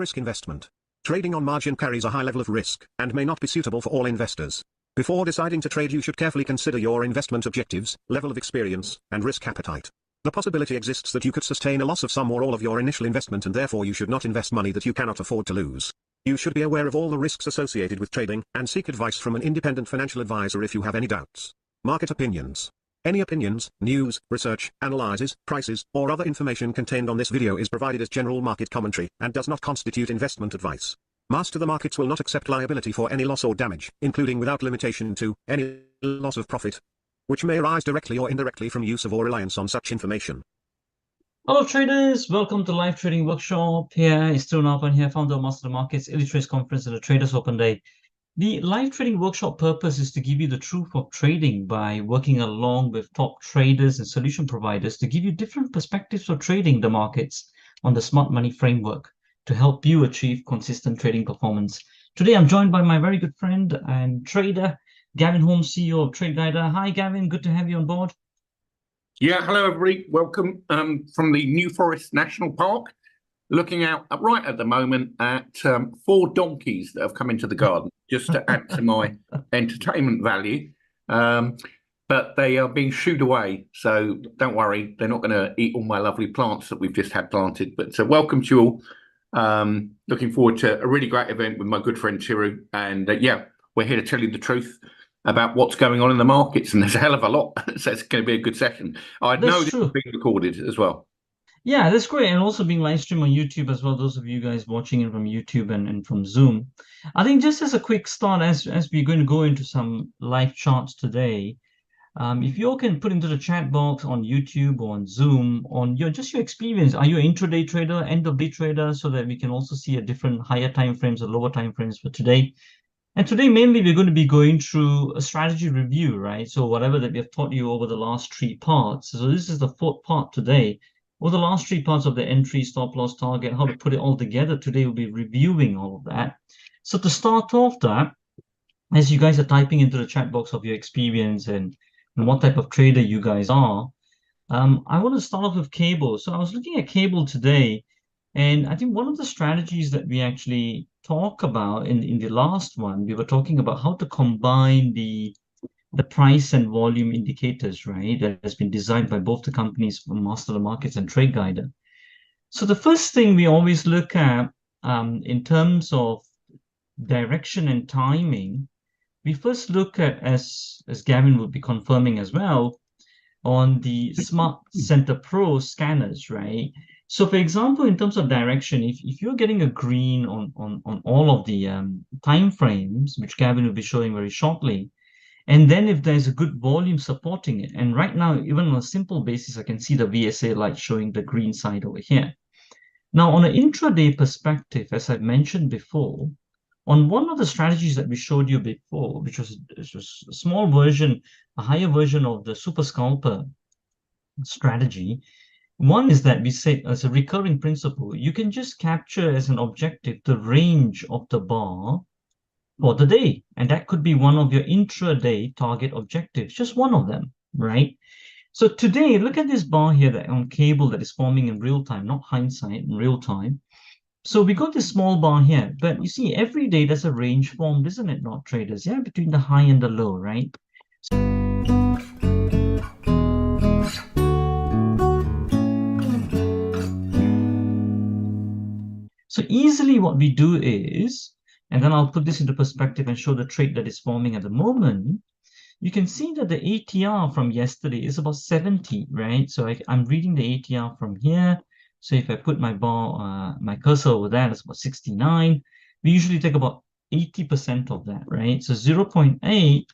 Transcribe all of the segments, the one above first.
high-risk investment. Trading on margin carries a high level of risk and may not be suitable for all investors. Before deciding to trade, you should carefully consider your investment objectives, level of experience, and risk appetite. The possibility exists that you could sustain a loss of some or all of your initial investment, and therefore you should not invest money that you cannot afford to lose. You should be aware of all the risks associated with trading and seek advice from an independent financial advisor if you have any doubts. Market opinions. Any opinions, news, research, analyses, prices, or other information contained on this video is provided as general market commentary and does not constitute investment advice. MasterTheMarkets will not accept liability for any loss or damage, including without limitation to any loss of profit, which may arise directly or indirectly from use of or reliance on such information. Hello traders, welcome to Live Trading Workshop. Here is Stu Narpan here, founder of MasterTheMarkets Illustrates Conference and the Traders Open Day. The Live Trading Workshop purpose is to give you the truth of trading by working along with top traders and solution providers to give you different perspectives of trading the markets on the smart money framework to help you achieve consistent trading performance. Today I'm joined by my very good friend and trader, Gavin Holmes, CEO of Trade Guider. Hi Gavin, good to have you on board. Yeah, hello everybody. Welcome from the New Forest National Park. Looking out right at the moment at 4 donkeys that have come into the garden, just to add to my entertainment value. But they are being shooed away, so don't worry, they're not going to eat all my lovely plants that we've just had planted. But welcome to you all. Looking forward to a really great event with my good friend Chiru. And yeah, we're here to tell you the truth about what's going on in the markets, and there's a hell of a lot. So it's going to be a good session. I know this is being recorded as well. Yeah, that's great. And also being live streamed on YouTube as well, those of you guys watching it from YouTube and from Zoom. I think just as a quick start, as we're going to go into some live charts today, if you all can put into the chat box on YouTube or on Zoom on your experience. Are you an intraday trader, end of day trader, so that we can also see a different higher time frames or lower time frames for today. And today, mainly, we're going to be going through a strategy review, right? So whatever that we have taught you over the last 3 parts. So this is the 4th part today. Over the last 3 parts of the entry, stop loss, target, how to put it all together. Today, we'll be reviewing all of that. So to start off that, as you guys are typing into the chat box of your experience and what type of trader you guys are, I want to start off with cable. So I was looking at cable today, and I think one of the strategies that we actually talk about in the last one, we were talking about how to combine the price and volume indicators, right? That has been designed by both the companies, MasterTheMarkets and Trade Guider. So the first thing we always look at in terms of direction and timing, we first look at, as Gavin will be confirming as well, on the Smart Center Pro scanners, right? So for example, in terms of direction, if you're getting a green on all of the time frames, which Gavin will be showing very shortly, and then if there's a good volume supporting it, and right now, even on a simple basis, I can see the VSA light showing the green side over here. Now, on an intraday perspective, as I've mentioned before, on one of the strategies that we showed you before, which was a small version, a higher version of the Super Scalper strategy, one is that we say as a recurring principle, you can just capture as an objective the range of the bar for the day. And that could be one of your intraday target objectives, just one of them, right? So today, look at this bar here that on cable that is forming in real time, not hindsight, in real time. So we got this small bar here, but you see every day there's a range formed, isn't it, not traders? Yeah, between the high and the low, right? So easily what we do is, and then I'll put this into perspective and show the trade that is forming at the moment. You can see that the ATR from yesterday is about 70, right? So I'm reading the ATR from here. So if I put my bar, my cursor over there, that's about 69. We usually take about 80% of that, right? So 0.8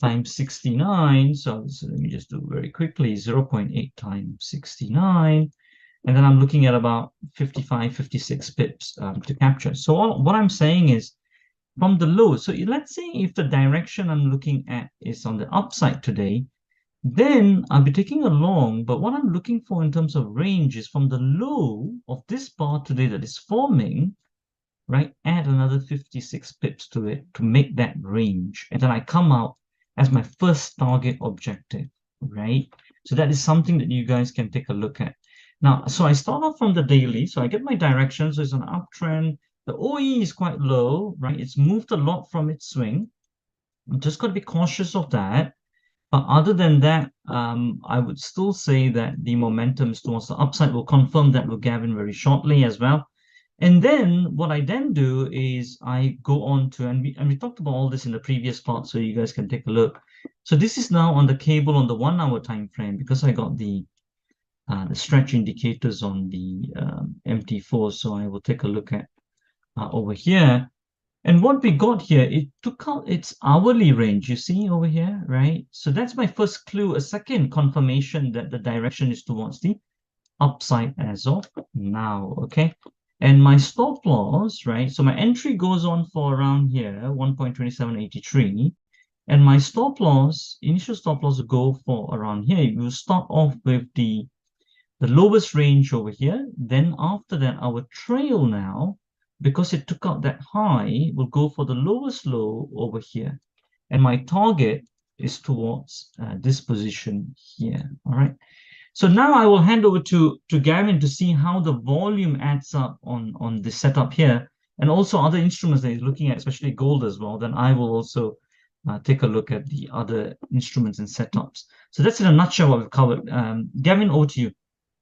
times 69. So let me just do very quickly, 0.8 times 69. And then I'm looking at about 55, 56 pips to capture. So what I'm saying is from the low. So let's say if the direction I'm looking at is on the upside today, then I'll be taking a long. But what I'm looking for in terms of range is from the low of this bar today that is forming, right? Add another 56 pips to it to make that range. And then I come out as my first target objective, right? So that is something that you guys can take a look at. Now, so I start off from the daily. So I get my direction. So it's an uptrend. The OE is quite low, right? It's moved a lot from its swing. I'm just got to be cautious of that. But other than that, I would still say that the momentum is towards the upside. We'll confirm that with Gavin very shortly as well. And then what I then do is I go on to, and we talked about all this in the previous part, so you guys can take a look. So this is now on the cable on the 1 hour time frame because I got the stretch indicators on the MT4. So I will take a look at over here. And what we got here, it took out its hourly range, you see over here, right? So that's my first clue. A second confirmation that the direction is towards the upside as of now, okay? And my stop loss, right? So my entry goes on for around here, 1.2783. And my stop loss, initial stop loss will go for around here. We'll start off with the lowest range over here. Then after that, our trail now, because it took out that high, will go for the lowest low over here. And my target is towards this position here, all right? So now I will hand over to Gavin to see how the volume adds up on this setup here, and also other instruments that he's looking at, especially gold as well. Then I will also take a look at the other instruments and setups. So that's in a nutshell what we've covered. Gavin, over to you.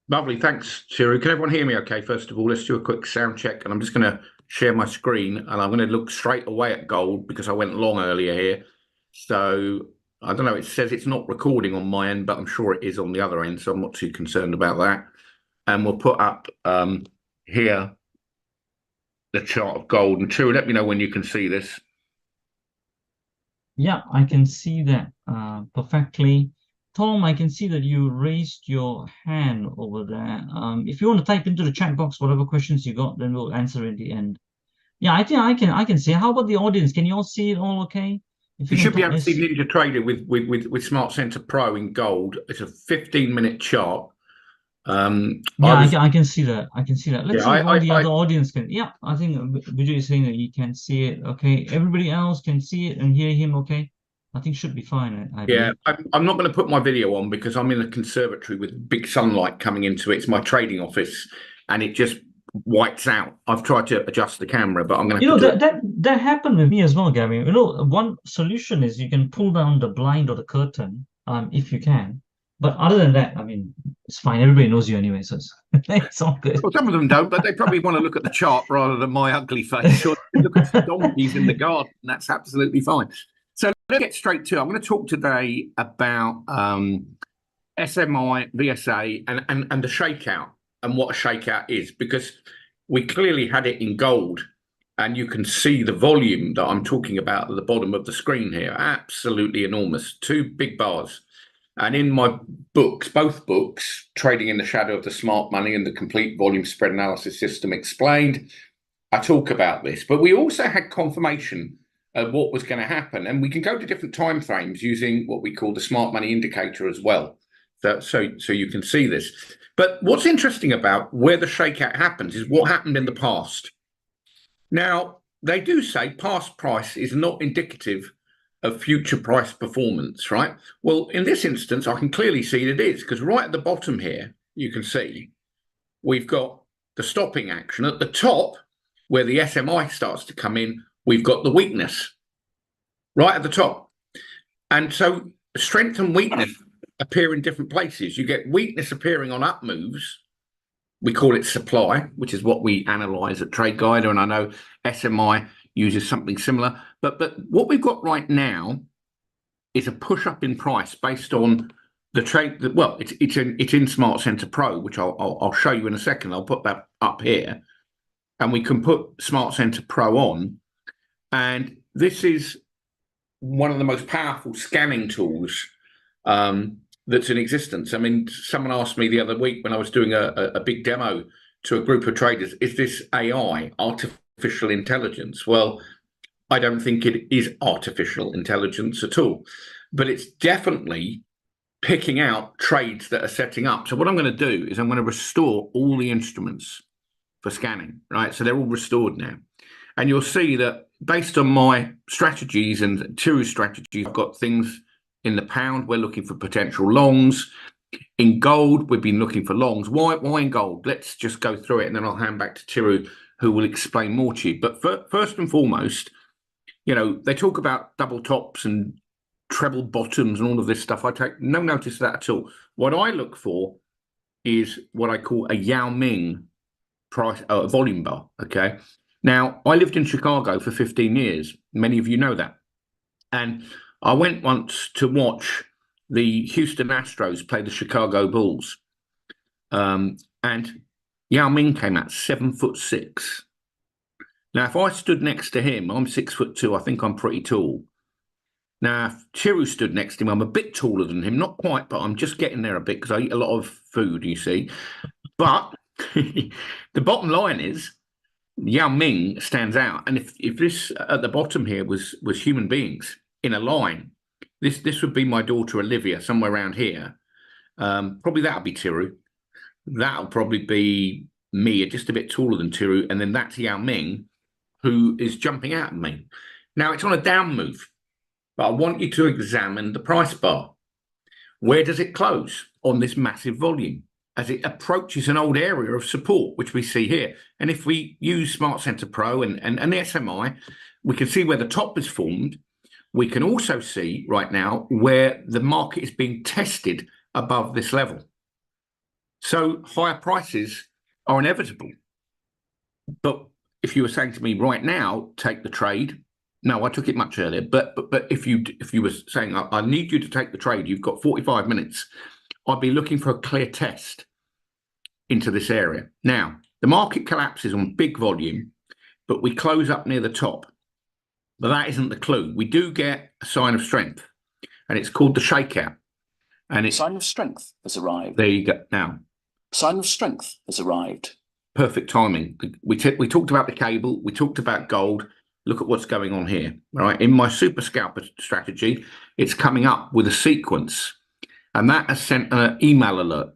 Lovely, thanks, Shiru. Can everyone hear me okay? First of all, let's do a quick sound check, and I'm just going to share my screen, and I'm going to look straight away at gold because I went long earlier here. So I don't know, it says it's not recording on my end, but I'm sure it is on the other end, so I'm not too concerned about that. And we'll put up here the chart of gold. And Shiru, let me know when you can see this. Yeah, I can see that perfectly. Tom, I can see that you raised your hand over there. If you want to type into the chat box whatever questions you got, then we'll answer in the end. Yeah, I think I can see. How about the audience? Can you all see it all okay? If You you can should be talk, able to see Ninja Trader with Smart Center Pro in gold. It's a 15-minute chart. yeah, I can see that. I can see that. Let's Yeah, see if all the other audience can. Yeah, I think Vijay is saying that he can see it. Okay, everybody else can see it and hear him. Okay, I think should be fine. I Yeah, believe. I'm not going to put my video on because I'm in a conservatory with big sunlight coming into it. It's my trading office, and it just whites out. I've tried to adjust the camera, but I'm going to You have know to do that that happened with me as well, Gavin. You know, one solution is you can pull down the blind or the curtain, if you can. But other than that, I mean, it's fine. Everybody knows you anyway, so it's all good. Well, some of them don't, but they probably want to look at the chart rather than my ugly face or look at some donkeys in the garden. That's absolutely fine. So let's get straight to it. I'm going to talk today about SMI, VSA, and the shakeout and what a shakeout is, because we clearly had it in gold, and you can see the volume that I'm talking about at the bottom of the screen here. Absolutely enormous. Two big bars. And in my books, both books, Trading in the Shadow of the Smart Money and the Complete Volume Spread Analysis System Explained, I talk about this. But we also had confirmation of what was going to happen. And we can go to different time frames using what we call the Smart Money Indicator as well. So you can see this. But what's interesting about where the shakeout happens is what happened in the past. Now, they do say past price is not indicative of future price performance, right? Well, in this instance, I can clearly see it is, because right at the bottom here, you can see we've got the stopping action. At the top, where the SMI starts to come in, we've got the weakness right at the top. And so strength and weakness appear in different places. You get weakness appearing on up moves. We call it supply, which is what we analyze at Trade Guider, and I know SMI uses something similar. But what we've got right now is a push up in price based on the trade. Well, it's in Smart Center Pro, which I'll show you in a second. I'll put that up here, and we can put Smart Center Pro on. And this is one of the most powerful scanning tools that's in existence. I mean, someone asked me the other week when I was doing a big demo to a group of traders, is this AI, artificial intelligence? Well, I don't think it is artificial intelligence at all, but it's definitely picking out trades that are setting up. So what I'm going to do is I'm going to restore all the instruments for scanning, right? So they're all restored now. And you'll see that based on my strategies and Tiru's strategies, I've got things in the pound. We're looking for potential longs. In gold, we've been looking for longs. Why in gold? Let's just go through it, and then I'll hand back to Tiru, who will explain more to you. But first and foremost, they talk about double tops and treble bottoms and all of this stuff. I take no notice of that at all. What I look for is what I call a Yao Ming price volume bar. Okay. Now, I lived in Chicago for 15 years. Many of you know that. And I went once to watch the Houston Astros play the Chicago Bulls. And Yao Ming came out 7'6". Now, if I stood next to him, I'm 6'2". I think I'm pretty tall. Now, if Chiru stood next to him, I'm a bit taller than him. Not quite, but I'm just getting there a bit because I eat a lot of food, you see. But the bottom line is Yao Ming stands out. And if this at the bottom here was human beings in a line, this would be my daughter Olivia, somewhere around here. Probably that'll be Tiru. That'll probably be me, just a bit taller than Tiru. And then that's Yao Ming, who is jumping out at me. Now, it's on a down move, but I want you to examine the price bar. Where does it close on this massive volume as it approaches an old area of support, which we see here? And if we use Smart Center Pro and the SMI, we can see where the top is formed. We can also see right now where the market is being tested above this level. So higher prices are inevitable. But if you were saying to me right now, take the trade. No, I took it much earlier. But if you were saying I need you to take the trade, you've got 45 minutes. I'd be looking for a clear test into this area. Now, the market collapses on big volume, but we close up near the top. But that isn't the clue. We do get a sign of strength, and it's called the shakeout. And it's sign of strength has arrived. There you go. Now, sign of strength has arrived. Perfect timing. We talked about the cable. We talked about gold. Look at what's going on here. Right, in my super scalper strategy, it's coming up with a sequence, and that has sent an email alert.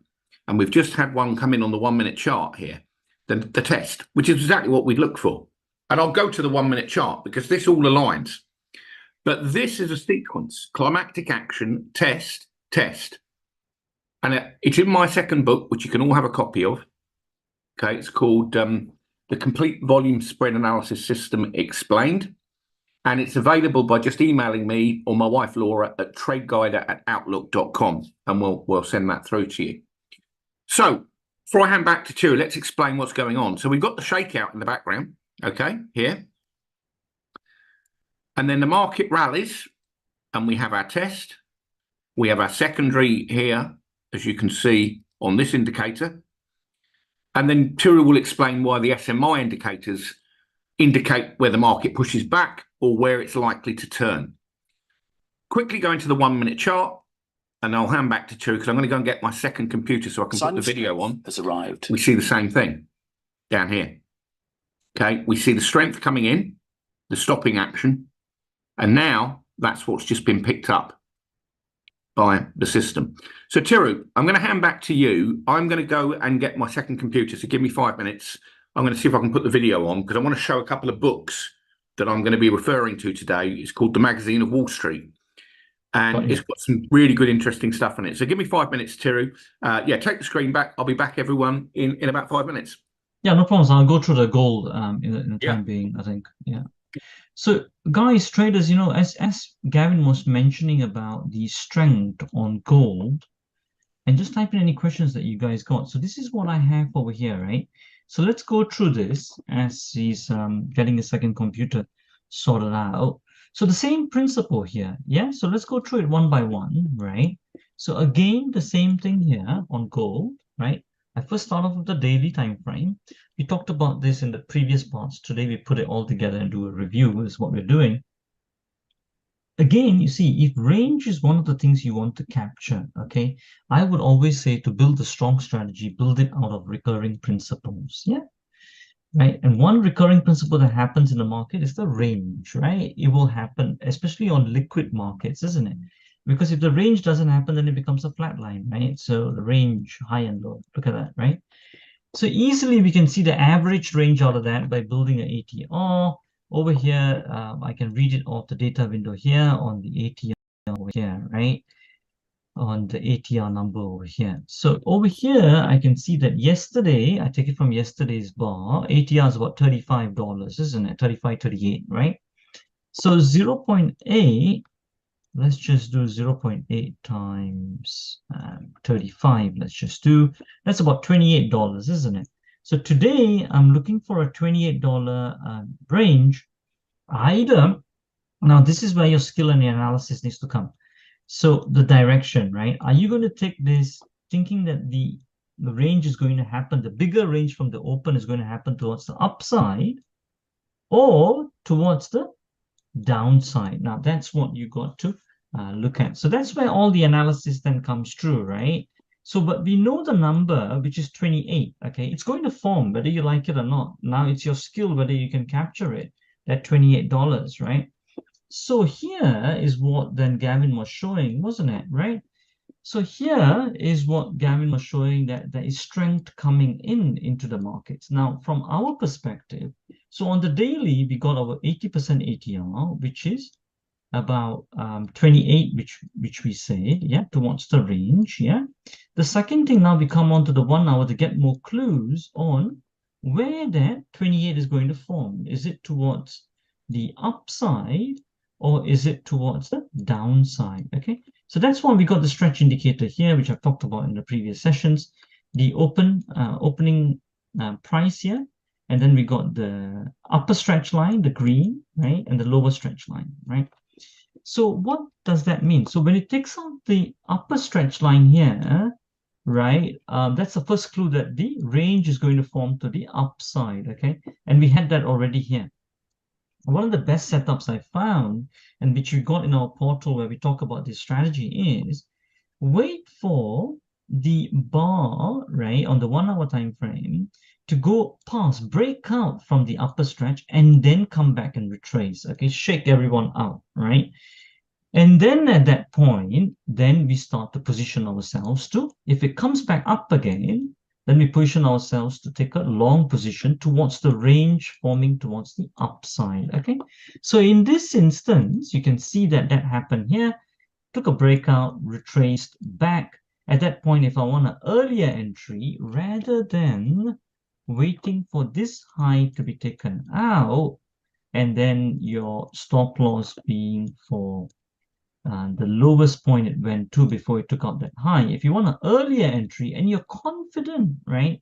And we've just had one come in on the 1 minute chart here, the test, which is exactly what we'd look for. And I'll go to the 1 minute chart because this all aligns. But this is a sequence: climactic action, test, test. And it's in my second book, which you can all have a copy of. Okay, it's called The Complete Volume Spread Analysis System Explained. And it's available by just emailing me or my wife Laura at tradeguider@outlook.com, and we'll send that through to you. So before I hand back to Tiru, let's explain what's going on. So we've got the shakeout in the background, okay, here. And then the market rallies, and we have our test. We have our secondary here, as you can see on this indicator. And then Tiru will explain why the SMI indicators indicate where the market pushes back or where it's likely to turn. Quickly going to the 1 minute chart, and I'll hand back to Tiru because I'm going to go and get my second computer so I can put the video on. Has arrived. We see the same thing down here. Okay, we see the strength coming in, the stopping action, and now that's what's just been picked up by the system. So Tiru, I'm going to hand back to you. I'm going to go and get my second computer, so give me 5 minutes. I'm going to see if I can put the video on because I want to show a couple of books that I'm going to be referring to today. It's called The Magazine of Wall Street, and it's got some really good, interesting stuff in it. So give me 5 minutes, Tiru. Yeah, take the screen back. I'll be back, everyone, in about 5 minutes. Yeah, no problems. I'll go through the gold in the time being, I think. Yeah. So, guys, traders, as Gavin was mentioning about the strength on gold, and just type in any questions that you guys got. So this is what I have over here, right? So let's go through this as he's getting a second computer sorted out. So the same principle here, yeah? So let's go through it one by one, right? So again, the same thing here on gold, right? I first start off with the daily time frame. We talked about this in the previous parts. Today we put it all together and do a review is what we're doing. Again, you see, if range is one of the things you want to capture, okay, I would always say to build a strong strategy, build it out of recurring principles, yeah? Right, and one recurring principle that happens in the market is the range, right? It will happen, especially on liquid markets, isn't it? Because if the range doesn't happen, then it becomes a flat line, right? So the range, high and low, look at that, right? So easily we can see the average range out of that by building an ATR. Over here, I can read it off the data window here on the ATR over here, right? on the ATR number over here. So over here, I can see that yesterday, I take it from yesterday's bar, ATR is about $35, isn't it? 35, 38, right? So 0.8, let's just do 0.8 times 35. Let's just do, that's about $28, isn't it? So today, I'm looking for a $28 range. Either, now this is where your skill and your analysis needs to come. So the direction, right? Are you going to take this thinking that the range is going to happen, the bigger range from the open is going to happen towards the upside or towards the downside? Now, that's what you got to look at. So that's where all the analysis then comes true, right? So, but we know the number, which is 28, okay? It's going to form, whether you like it or not. Now, it's your skill whether you can capture it, that $28, right? So here is what then Gavin was showing, wasn't it, right? So here is what Gavin was showing, that there is strength coming into the markets. Now, from our perspective, so on the daily, we got our 80% ATR, which is about 28, which we said, yeah, towards the range, yeah. The second thing, now we come on to the 1 hour to get more clues on where that 28 is going to form. Is it towards the upside or is it towards the downside? Okay, so that's why we got the stretch indicator here, which I've talked about in the previous sessions, the opening price here, and then we got the upper stretch line, the green, right, and the lower stretch line, right? So what does that mean? So when it takes out the upper stretch line here, right, that's the first clue that the range is going to form to the upside, okay? And we had that already here. One of the best setups I found, and which we got in our portal where we talk about this strategy, is wait for the bar, right, on the 1 hour time frame to go past, break out from the upper stretch, and then come back and retrace, okay? Shake everyone out, right? And then at that point, then we start to position ourselves to, if it comes back up again, then we position ourselves to take a long position towards the range forming towards the upside, okay? So in this instance, you can see that that happened here, took a breakout, retraced back. At that point, if I want an earlier entry, rather than waiting for this high to be taken out, and then your stop loss being for the lowest point it went to before it took out that high. If you want an earlier entry and you're confident, right,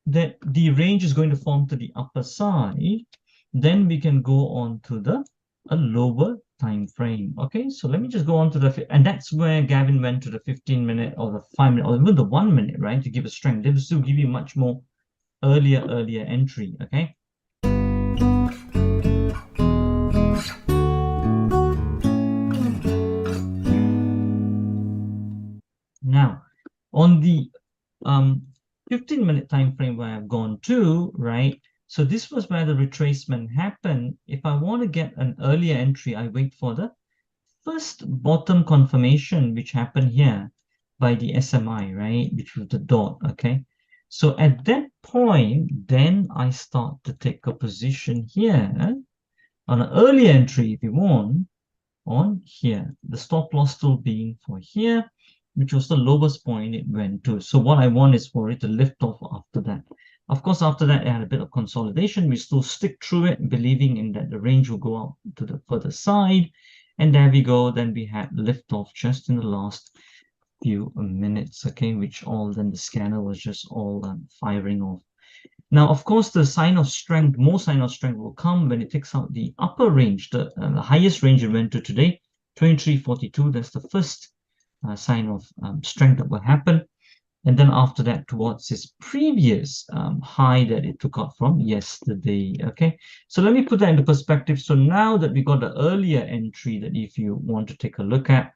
that the range is going to form to the upper side, then we can go on to a lower time frame. Okay, so let me just go on to and that's where Gavin went to the 15-minute or the 5-minute or even the 1 minute, right, to give a strength. They will still give you much more earlier entry. Okay. Now, on the 15-minute time frame where I've gone to, right? So this was where the retracement happened. If I want to get an earlier entry, I wait for the first bottom confirmation, which happened here by the SMI, right? Which was the dot, okay? So at that point, then I start to take a position here on an earlier entry, if you want, on here. The stop loss still being for here, which was the lowest point it went to. So what I want is for it to lift off after that. Of course, after that, it had a bit of consolidation. We still stick through it, believing in that the range will go out to the further side. And there we go. Then we had lift off just in the last few minutes, okay, which all then the scanner was just all firing off. Now, of course, the sign of strength, more sign of strength will come when it takes out the upper range, the highest range it went to today, 23.42. That's the first sign of strength that will happen. And then after that, towards its previous high that it took out from yesterday, okay? So let me put that into perspective. So now that we got the earlier entry that if you want to take a look at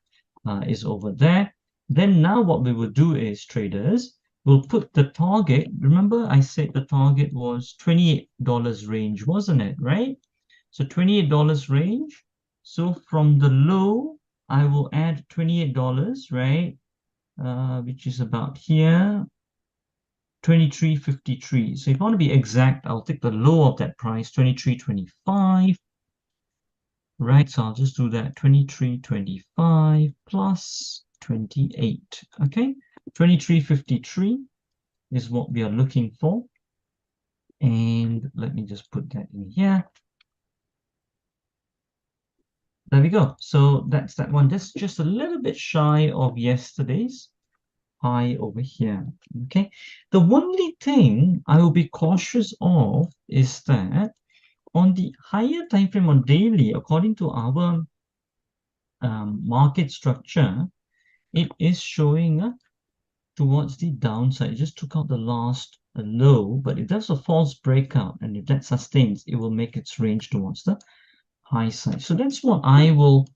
is over there, then now what we will do is, traders, we'll put the target. Remember, I said the target was $28 range, wasn't it, right? So $28 range. So from the low, I will add $28, right? Which is about here, 23.53. So if I want to be exact, I'll take the low of that price, 23.25. Right, so I'll just do that, 23.25 plus 28. Okay, 23.53 is what we are looking for. And let me just put that in here. There we go. So that's that one. That's just a little bit shy of yesterday's high over here. Okay. The only thing I will be cautious of is that on the higher time frame on daily, according to our market structure, it is showing towards the downside. It just took out the last low, but if that's a false breakout and if that sustains, it will make its range towards the high side. So that's what I will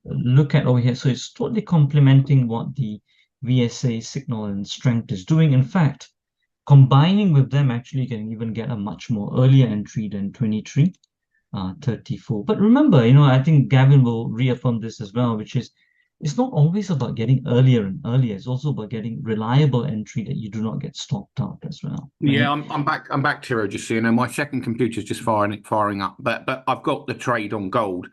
look at over here. So it's totally complementing what the VSA signal and strength is doing. In fact, combining with them, actually, you can even get a much more earlier entry than 23.34. But remember, I think Gavin will reaffirm this as well, which is it's not always about getting earlier and earlier. It's also about getting reliable entry that you do not get stopped out as well. Right? Yeah, I'm back, Tiro, just so you know. My second computer's just firing up, but I've got the trade on gold.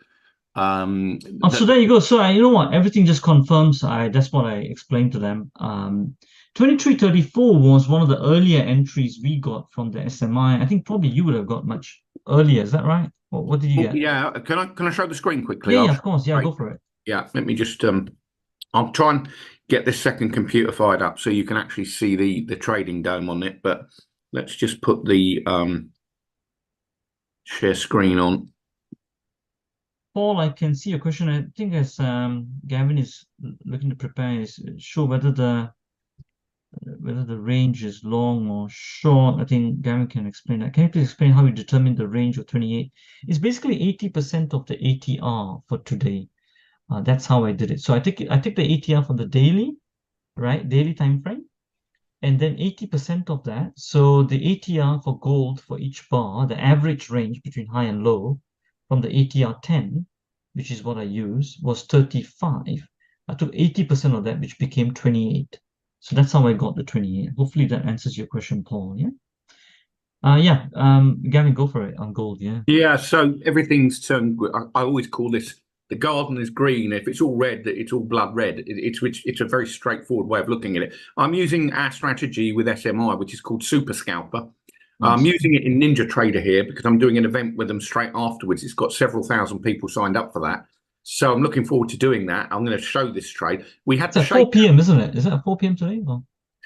So there you go. So you know what? Everything just confirms. That's what I explained to them. 23.34 was one of the earlier entries we got from the SMI. I think probably you would have got much earlier. Is that right? What did you get? Yeah, can I show the screen quickly? Yeah, of course. Yeah, go for it. Yeah, let me just I'll try and get this second computer fired up so you can actually see the trading dome on it. But let's just put the share screen on. Paul, I can see your question. I think as Gavin is looking to prepare, is show whether the range is long or short. I think Gavin can explain that. Can you please explain how you determine the range of 28? It's basically 80% of the ATR for today. That's how I did it. So I take the ATR from the daily, right? Daily time frame. And then 80% of that. So the ATR for gold for each bar, the average range between high and low from the ATR 10, which is what I use, was 35. I took 80% of that, which became 28. So that's how I got the 28. Hopefully that answers your question, Paul. Yeah. Gavin, go for it on gold. Yeah. Yeah. So everything's turned. I always call this the garden is green. If it's all red, it's all blood red. It's a very straightforward way of looking at it. I'm using our strategy with SMI, which is called Super Scalper. Nice. I'm using it in NinjaTrader here because I'm doing an event with them straight afterwards. It's got several thousand people signed up for that. So I'm looking forward to doing that. I'm going to show this trade. We had it's at 4 p.m., isn't it? Is it at 4 p.m. today? Or?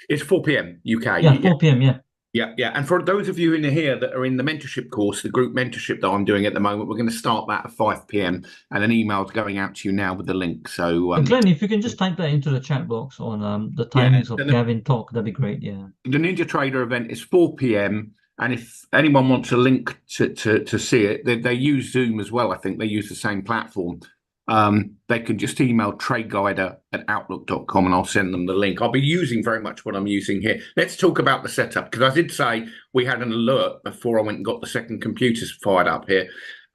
It's 4 p.m. UK. Yeah, 4 p.m. Yeah. Yeah. And for those of you in here that are in the mentorship course, the group mentorship that I'm doing at the moment, we're going to start that at 5 p.m. and an email's going out to you now with the link. So, Glenn, if you can just type that into the chat box on the timings of Gavin talk, that'd be great. Yeah. The NinjaTrader event is 4 p.m. And if anyone wants a link to see it, they use Zoom as well. I think they use the same platform. They can just email tradeguider@outlook.com and I'll send them the link. I'll be using very much what I'm using here. Let's talk about the setup, because I did say we had an alert before I went and got the second computers fired up here.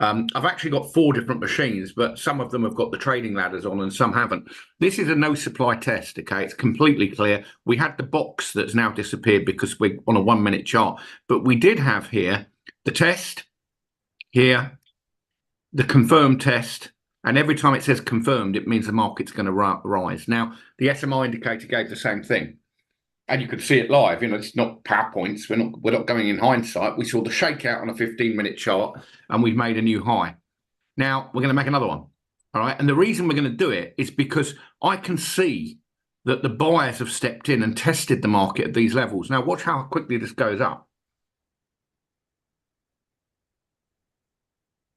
I've actually got 4 different machines, but some of them have got the trading ladders on and some haven't. This is a no supply test, okay? It's completely clear. We had the box that's now disappeared because we're on a 1-minute chart, but we did have here the test, here, the confirmed test, and every time it says confirmed, it means the market's going to rise. Now, the SMI indicator gave the same thing. And you could see it live. It's not PowerPoints. We're not going in hindsight. We saw the shakeout on a 15-minute chart, and we've made a new high. Now we're going to make another one. All right. And the reason we're going to do it is because I can see that the buyers have stepped in and tested the market at these levels. Now watch how quickly this goes up.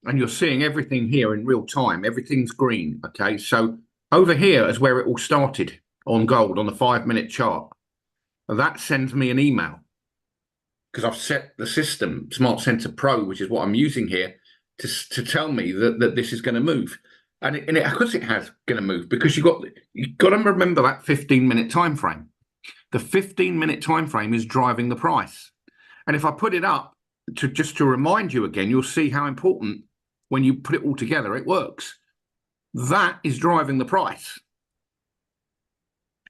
And you're seeing everything here in real time. Everything's green. Okay. So over here is where it all started on gold on the 5-minute chart. That sends me an email because I've set the system, Smart Sensor Pro, which is what I'm using here, to tell me that this is going to move. And of course it has going to move, because you've got to remember that 15-minute time frame. The 15-minute time frame is driving the price. And if I put it up just to remind you again, you'll see how important, when you put it all together, it works. That is driving the price.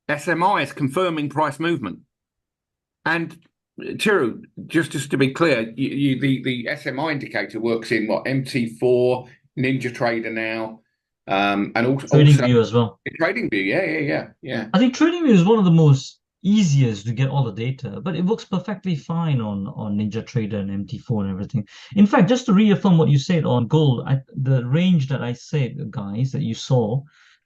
SMI is confirming price movement. And Tiru, just to be clear, the SMI indicator works in what? MT4, NinjaTrader now. and also TradingView as well. TradingView. Yeah. I think TradingView is one of the most easiest to get all the data, but it works perfectly fine on NinjaTrader and MT4 and everything. In fact, just to reaffirm what you said on gold, the range that I said, guys, that you saw,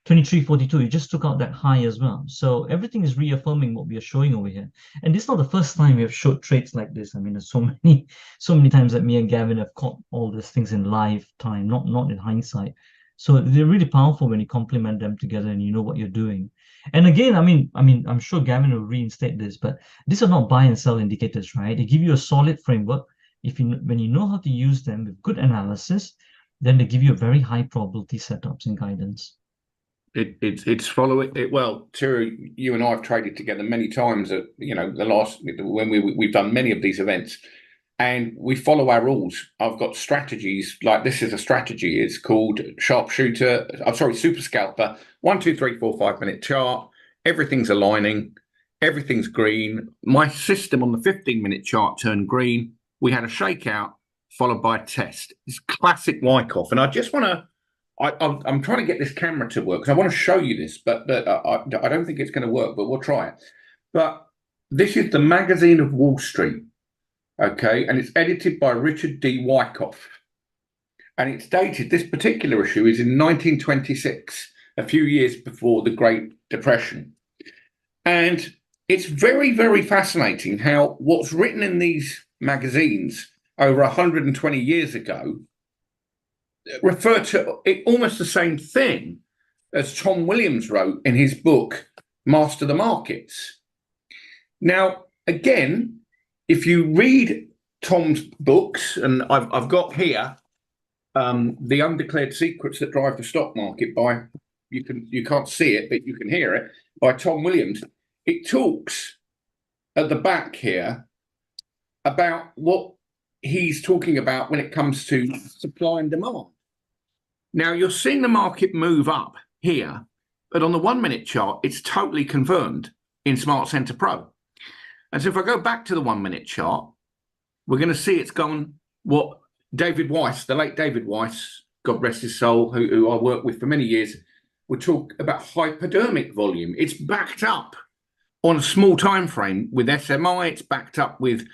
23.42, you just took out that high as well. So everything is reaffirming what we are showing over here. And this is not the first time we have showed trades like this. I mean, there's so many times that me and Gavin have caught all these things in live time, not in hindsight. So they're really powerful when you complement them together and you know what you're doing. And again, I mean, I'm sure Gavin will reinstate this, but these are not buy and sell indicators, right? They give you a solid framework. When you know how to use them with good analysis, then they give you a very high probability setups and guidance. It's following it. Well, Tiro, you and I have traded together many times at, when we've done many of these events, and we follow our rules. I've got strategies, like this is a strategy. It's called sharpshooter. I'm sorry, super scalper. 1, 2, 3, 4, 5 minute chart. Everything's aligning. Everything's green. My system on the 15-minute chart turned green. We had a shakeout followed by a test. It's classic Wyckoff. And I just want to, I'm trying to get this camera to work because I want to show you this, but I don't think it's going to work, but we'll try it. But this is the Magazine of Wall Street. Okay, and it's edited by Richard D. Wyckoff. And it's dated, this particular issue is in 1926, a few years before the Great Depression. And it's very, very fascinating how what's written in these magazines over 120 years ago refer to it almost the same thing as Tom Williams wrote in his book, Master the Markets. Now, again, if you read Tom's books, and I've got here The Undeclared Secrets That Drive the Stock Market by, you can't see it, but you can hear it, by Tom Williams. It talks at the back here about what he's talking about when it comes to supply and demand. Now, you're seeing the market move up here, but on the 1 minute chart, it's totally confirmed in Smart Center Pro. And so if I go back to the 1 minute chart, we're going to see it's gone what David Weiss, the late David Weiss, God rest his soul, who I worked with for many years, would talk about hypodermic volume. It's backed up on a small time frame with SMI. It's backed up with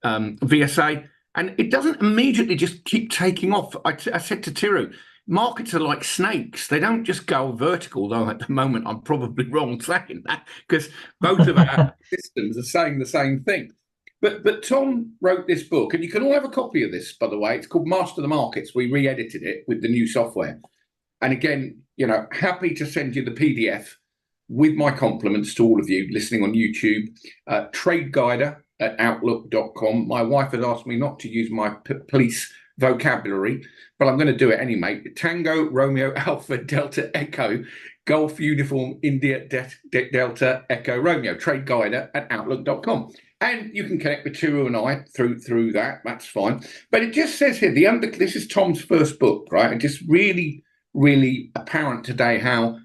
VSA, and it doesn't immediately just keep taking off. I said to Tiru, markets are like snakes. They don't just go vertical, though at the moment I'm probably wrong saying that because both of our systems are saying the same thing. But Tom wrote this book, and you can all have a copy of this, by the way. It's called Master the Markets. We re-edited it with the new software. And again, happy to send you the PDF with my compliments to all of you listening on YouTube. Trade Guider at outlook.com. My wife has asked me not to use my police vocabulary, but I'm going to do it anyway. Tango, Romeo, Alpha, Delta, Echo, Golf, Uniform, India, Delta, Echo, Romeo. Trade Guider at outlook.com. And you can connect with Turu and I through that. That's fine. But it just says here, this is Tom's first book, right? And just really, really apparent today how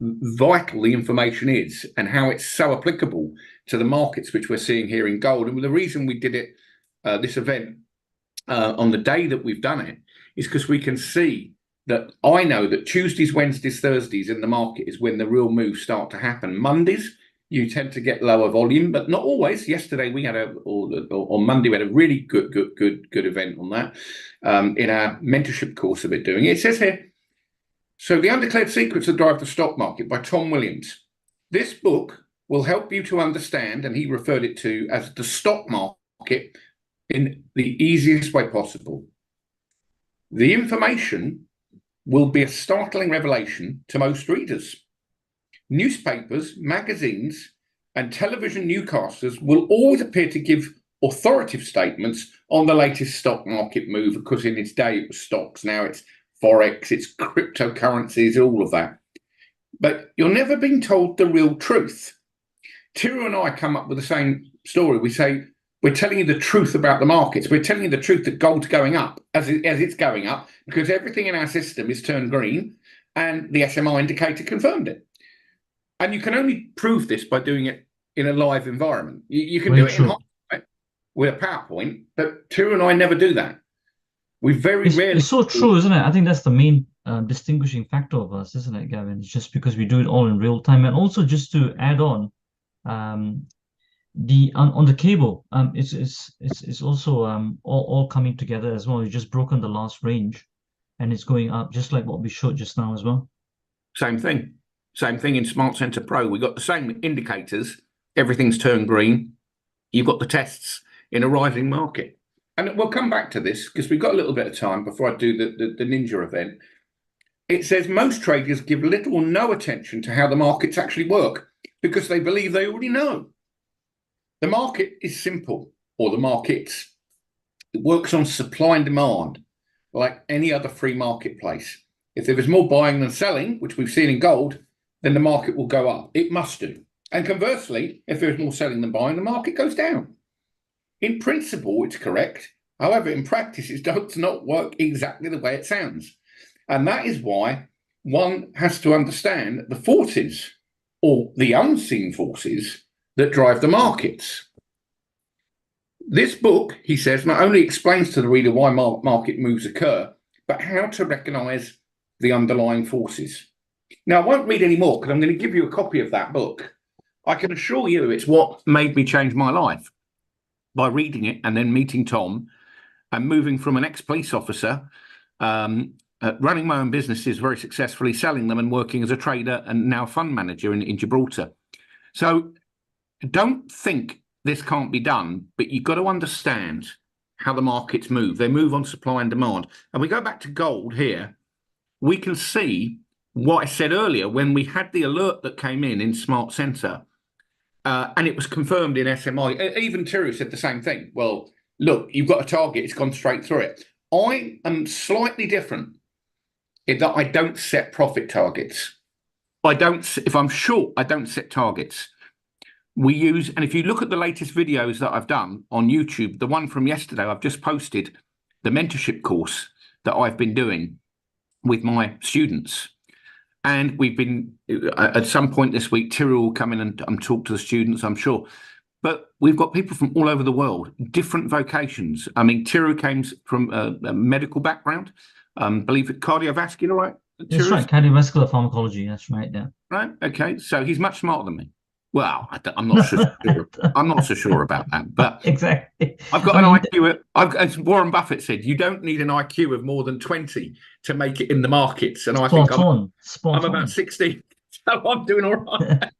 vital the information is and how it's so applicable to the markets which we're seeing here in gold. And the reason we did it, this event, on the day that we've done it, is because we can see that I know that Tuesdays, Wednesdays, Thursdays in the market is when the real moves start to happen. Mondays, you tend to get lower volume, but not always. Yesterday we had on Monday we had a really good event on that in our mentorship course that we're doing. It says here, so The Undeclared Secrets That Drive the Stock Market by Tom Williams. This book will help you to understand, and he referred it to as the stock market in the easiest way possible. The information will be a startling revelation to most readers. Newspapers, magazines, and television newscasters will always appear to give authoritative statements on the latest stock market move, because in its day it was stocks, now it's Forex, it's cryptocurrencies, all of that. But you're never being told the real truth. Tiru and I come up with the same story. We say, we're telling you the truth about the markets. We're telling you the truth that gold's going up as it's going up, because everything in our system is turned green and the SMI indicator confirmed it. And you can only prove this by doing it in a live environment. You can do it in hindsight with a PowerPoint, but Tiru and I never do that. We very rarely. It's so true, isn't it? I think that's the main distinguishing factor of us, isn't it, Gavin? It's just because we do it all in real time. And also just to add on, the on the cable, it's also all coming together as well. You just broken the last range, and it's going up just like what we showed just now as well. Same thing. Same thing in Smart Center Pro. We got the same indicators. Everything's turned green. You've got the tests in a rising market. And we'll come back to this because we've got a little bit of time before I do the Ninja event. It says most traders give little or no attention to how the markets actually work because they believe they already know. The market is simple, or the markets. It works on supply and demand, like any other free marketplace. If there is more buying than selling, which we've seen in gold, then the market will go up. It must do. And conversely, if there is more selling than buying, the market goes down. In principle, it's correct. However, in practice, it does not work exactly the way it sounds. And that is why one has to understand the forces, or the unseen forces, that drive the markets. This book, he says, not only explains to the reader why market moves occur, but how to recognize the underlying forces. Now, I won't read any more because I'm going to give you a copy of that book. I can assure you it's what made me change my life by reading it and then meeting Tom and moving from an ex-police officer, running my own businesses very successfully, selling them and working as a trader and now fund manager in Gibraltar. So don't think this can't be done, but you've got to understand how the markets move. They move on supply and demand. And we go back to gold here. We can see what I said earlier when we had the alert that came in Smart Center, and it was confirmed in SMI. Even Tiru said the same thing. Well, look, you've got a target. It's gone straight through it. I am slightly different in that I don't set profit targets. If I'm short, I don't set targets. We use, and if you look at the latest videos that I've done on YouTube, the one from yesterday, I've just posted the mentorship course that I've been doing with my students. And we've been, at some point this week, Tiru will come in and talk to the students, I'm sure. But we've got people from all over the world, different vocations. I mean, Tiru came from a medical background, believe it, cardiovascular, right? That's right, cardiovascular pharmacology, that's right, yeah. Right, okay, so he's much smarter than me. Well, I'm not so sure. I'm not so sure about that. But exactly, I've got an IQ. As Warren Buffett said, you don't need an IQ of more than 20 to make it in the markets. And I think I'm about 60, so I'm doing all right.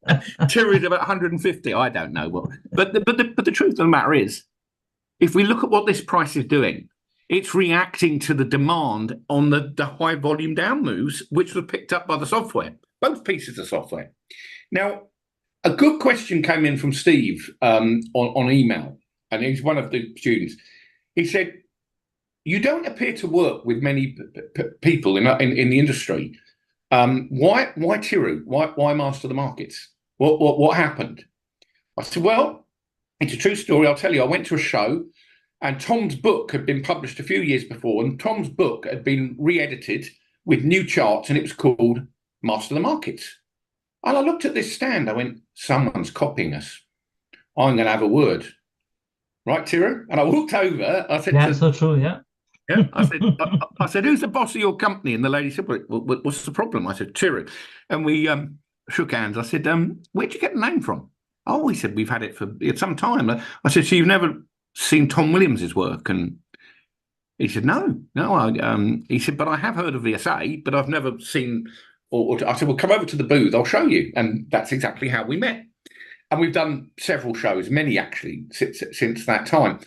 Tiru's about 150. I don't know what. But the truth of the matter is, if we look at what this price is doing, it's reacting to the demand on the high volume down moves, which were picked up by the software, both pieces of software. Now, a good question came in from Steve on email, and he's one of the students. He said, you don't appear to work with many people in the industry. Why Tiru? Why Master the Markets? What happened? I said, well, it's a true story. I'll tell you. I went to a show, and Tom's book had been published a few years before, and Tom's book had been re-edited with new charts, and it was called Master the Markets. And I looked at this stand. I went, someone's copying us. I'm going to have a word. Right, Tiru? And I walked over. I said, yeah, so true, yeah. Yeah. I said, who's the boss of your company? And the lady said, well, what's the problem? I said, Tiru. And we shook hands. I said, where'd you get the name from? Oh, he said, we've had it for some time. I said, so you've never seen Tom Williams's work? And he said, no. He said, but I have heard of VSA, but I've never seen... I said, well, come over to the booth, I'll show you. And that's exactly how we met. And we've done several shows, many actually, since that time.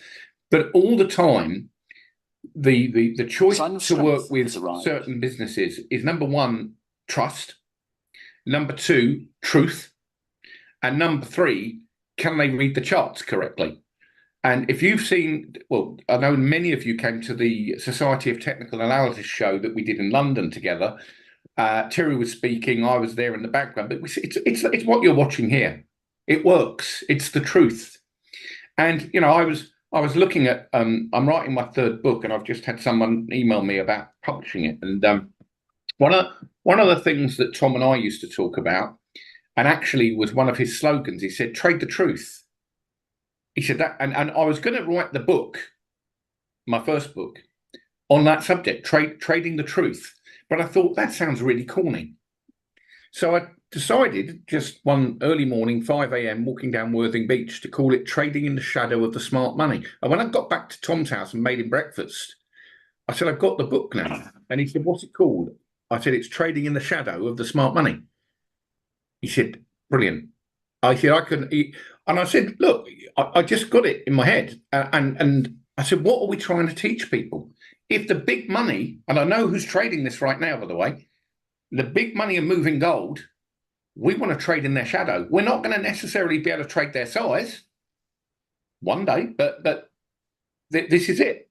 But all the time, the choice to work with certain businesses is, number one, trust. Number two, truth. And number three, can they read the charts correctly? And if you've seen, well, I know many of you came to the Society of Technical Analysis show that we did in London together. Tiru was speaking, I was there in the background, but it's what you're watching here. It works. It's the truth. And, you know, I was looking at, I'm writing my third book, and I've just had someone email me about publishing it. And one of the things that Tom and I used to talk about, and actually was one of his slogans, he said, trade the truth. He said that, and I was going to write the book, my first book, on that subject, trading the truth. But I thought that sounds really corny. So I decided just one early morning, 5 a.m., walking down Worthing Beach, to call it Trading in the Shadow of the Smart Money. And when I got back to Tom's house and made him breakfast, I said, I've got the book now. And he said, what's it called? I said, it's Trading in the Shadow of the Smart Money. He said, brilliant. I said, I couldn't eat. And I said, look, I just got it in my head. And I said, what are we trying to teach people? If the big money, and I know who's trading this right now, by the way, the big money are moving gold, we want to trade in their shadow. We're not going to necessarily be able to trade their size one day, but this is it.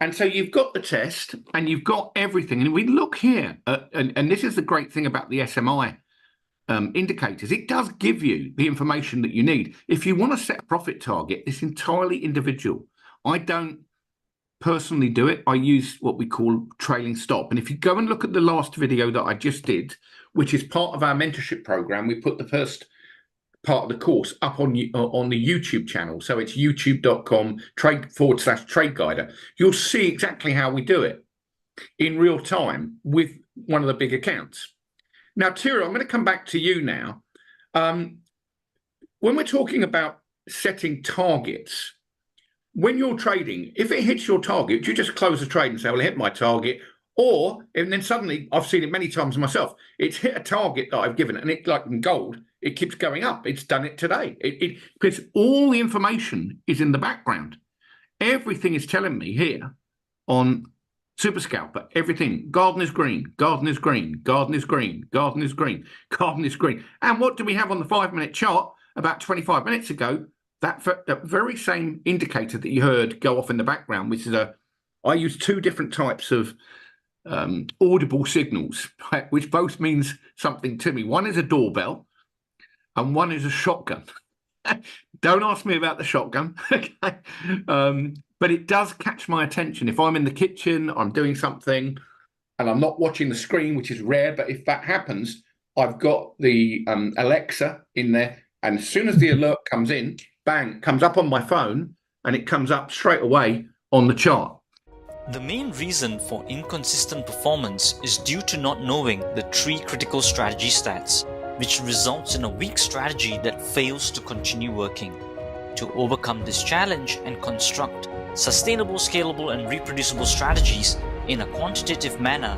And so you've got the test and you've got everything. And we look here, and this is the great thing about the SMI indicators. It does give you the information that you need. If you want to set a profit target, it's entirely individual. I don't personally do it. I use what we call trailing stop. And if you go and look at the last video that I just did, which is part of our mentorship program, we put the first part of the course up on the YouTube channel. So it's youtube.com/trade guider. You'll see exactly how we do it in real time with one of the big accounts. Now, Tira, I'm going to come back to you now. When we're talking about setting targets, when you're trading, if it hits your target, you just close the trade and say, well, it hit my target. And then suddenly, I've seen it many times myself, it's hit a target that I've given, and it, like in gold, it keeps going up. It's done it today. Because all the information is in the background. Everything is telling me here on Super Scalper, everything. Garden is green, garden is green, garden is green, garden is green, garden is green. And what do we have on the 5-minute chart about 25 minutes ago? That very same indicator that you heard go off in the background, which is I use two different types of audible signals, right, which both means something to me. One is a doorbell and one is a shotgun. Don't ask me about the shotgun. Okay. But it does catch my attention. If I'm in the kitchen, I'm doing something and I'm not watching the screen, which is rare, but if that happens, I've got the Alexa in there. And as soon as the alert comes in, bang, comes up on my phone, and it comes up straight away on the chart. The main reason for inconsistent performance is due to not knowing the 3 critical strategy stats, which results in a weak strategy that fails to continue working. To overcome this challenge and construct sustainable, scalable, and reproducible strategies in a quantitative manner,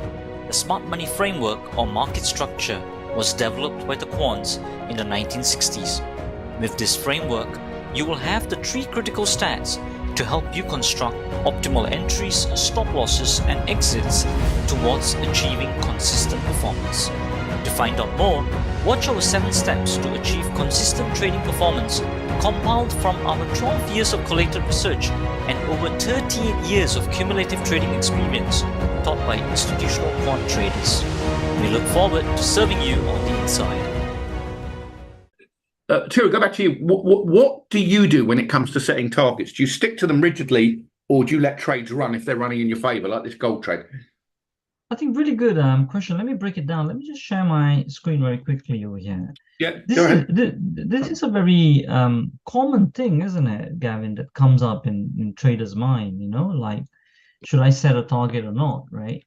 the Smart Money Framework or market structure was developed by the quants in the 1960s. With this framework, you will have the 3 critical stats to help you construct optimal entries, stop losses, and exits towards achieving consistent performance. To find out more, watch our 7 steps to achieve consistent trading performance compiled from our 12 years of collated research and over 38 years of cumulative trading experience taught by institutional quant traders. We look forward to serving you on the inside. Tira, go back to you. What do you do when it comes to setting targets? Do you stick to them rigidly, or do you let trades run if they're running in your favor, like this gold trade? I think really good question. Let me break it down. Let me just share my screen very quickly over here. Yeah, go ahead. This is a very common thing, isn't it, Gavin, that comes up in traders' mind, like, should I set a target or not, right?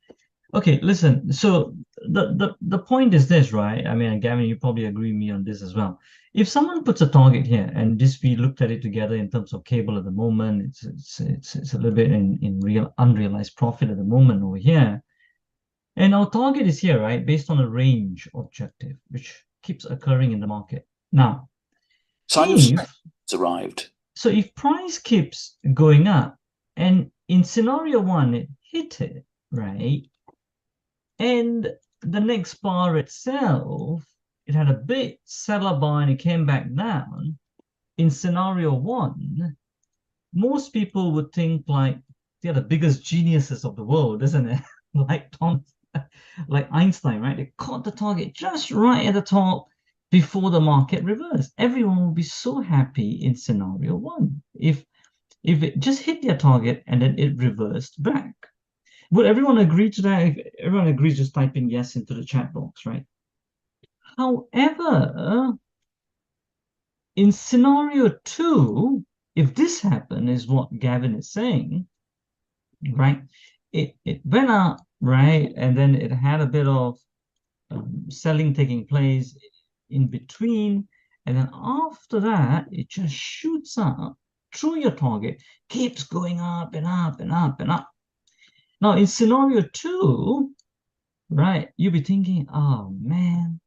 Okay, listen, so the point is this, right? I mean, Gavin, you probably agree with me on this as well. If someone puts a target here, and this we looked at it together in terms of cable at the moment, it's a little bit in real unrealized profit at the moment over here. And our target is here, right? Based on a range objective, which keeps occurring in the market. Now, Sign has arrived. So if price keeps going up, and in scenario 1, it hit it, right? And the next bar itself, it had a big seller bar and it came back down. In scenario 1, most people would think like they're the biggest geniuses of the world, isn't it? Like Einstein, right? They caught the target just right at the top before the market reversed. Everyone will be so happy in scenario 1 if it just hit their target and then it reversed back. Would everyone agree to that? If everyone agrees, just type in yes into the chat box, right? However, in scenario 2, if this happened, is what Gavin is saying, right? It went up right? And then it had a bit of selling taking place in between. And then after that, it just shoots up through your target, keeps going up and up and up and up. Now, in scenario 2, right, you'll be thinking, oh man,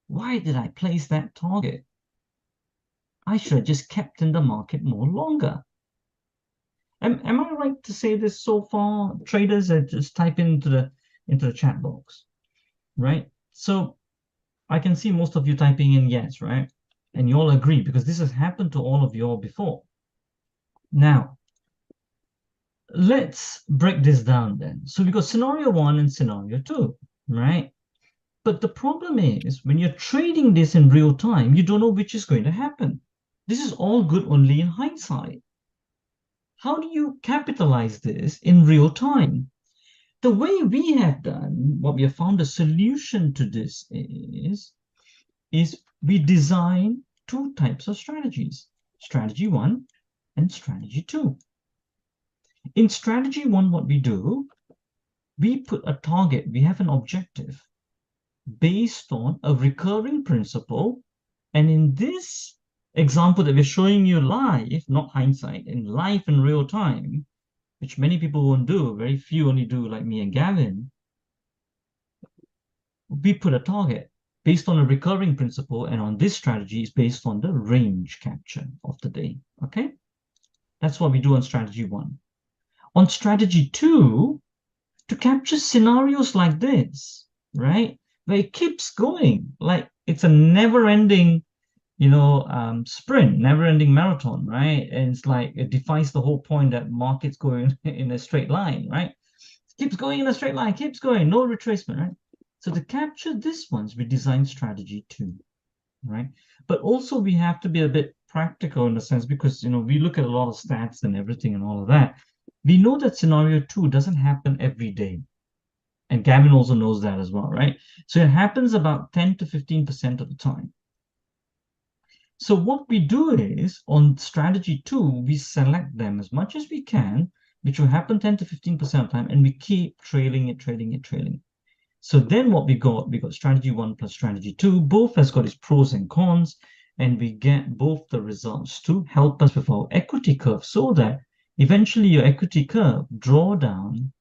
why did I place that target? I should have just kept in the market more longer. Am I right to say this so far? Traders are just type into the chat box, right? So I can see most of you typing in yes, right? And you all agree because this has happened to all of you all before. Now, let's break this down then. So we got scenario 1 and scenario 2, right? But the problem is when you're trading this in real time, you don't know which is going to happen. This is all good only in hindsight. How do you capitalize this in real time? The way we have done, what we have found a solution to this is we design 2 types of strategies, strategy 1 and strategy 2. In strategy 1, what we do, we put a target, we have an objective based on a recurring principle. And in this example that we're showing you live, not hindsight, in live in real time, which many people won't do, very few only do like me and Gavin, we put a target based on a recurring principle, and on this strategy is based on the range capture of the day, okay? That's what we do on strategy 1. On strategy 2, to capture scenarios like this, right, where it keeps going, like it's a never-ending, sprint, never-ending marathon, right? And it's like it defies the whole point that markets go in a straight line, right? It keeps going in a straight line, keeps going, no retracement, right? So to capture this ones, we design strategy 2, right? But also we have to be a bit practical in a sense because, we look at a lot of stats and everything and all of that. We know that scenario 2 doesn't happen every day. And Gavin also knows that as well, right? So it happens about 10 to 15% of the time. So what we do is, on strategy 2, we select them as much as we can, which will happen 10 to 15% of the time, and we keep trailing it. So then what we got strategy 1 plus strategy 2, both has got its pros and cons, and we get both the results to help us with our equity curve so that eventually your equity curve drawdown,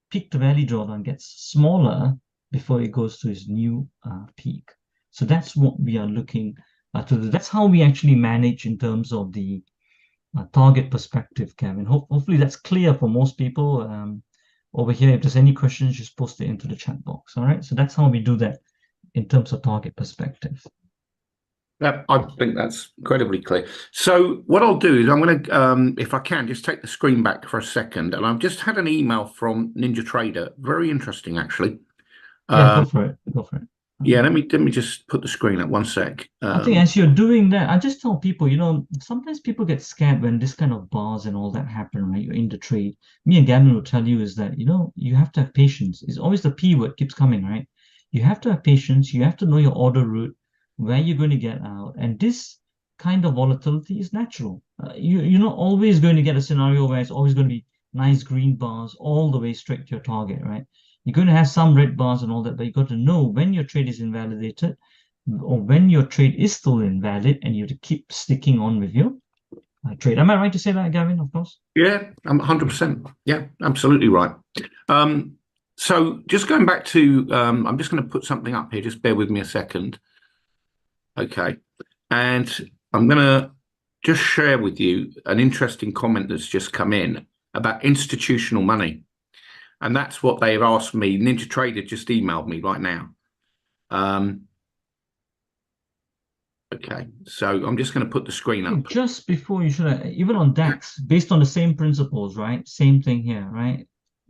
peak to valley drawdown, gets smaller before it goes to its new peak. So that's what we are looking to do. That's how we actually manage in terms of the target perspective, Kevin. Hopefully that's clear for most people. Over here, if there's any questions, just post it into the chat box. All right. So that's how we do that in terms of target perspective. Yeah, I think that's incredibly clear. So what I'll do is I'm going to, if I can, just take the screen back for a second. And I've just had an email from Ninja Trader. Very interesting, actually. Yeah, go for it. Yeah, let me just put the screen up 1 sec. I think as you're doing that, I just tell people, sometimes people get scared when this kind of bars and all that happen, right? You're in the trade. Me and Gavin will tell you is that, you have to have patience. It's always the P word keeps coming, right? You have to have patience. You have to know your order route, where you're going to get out. And this kind of volatility is natural. You're not always going to get a scenario where it's always going to be nice green bars all the way straight to your target, right? You're going to have some red bars and all that, but you got to know when your trade is invalidated or when your trade is still invalid, and you have to keep sticking on with your trade. Am I right to say that, Gavin, of course? Yeah, I'm 100%. Yeah, absolutely right. So just going back to, I'm just going to put something up here. Just bear with me a second. Okay. And I'm going to just share with you an interesting comment that's just come in about institutional money. And that's what they've asked me. Ninja Trader just emailed me right now. Okay, so I'm just going to put the screen up. Just before you should, even on DAX, based on the same principles, right? Same thing here, right?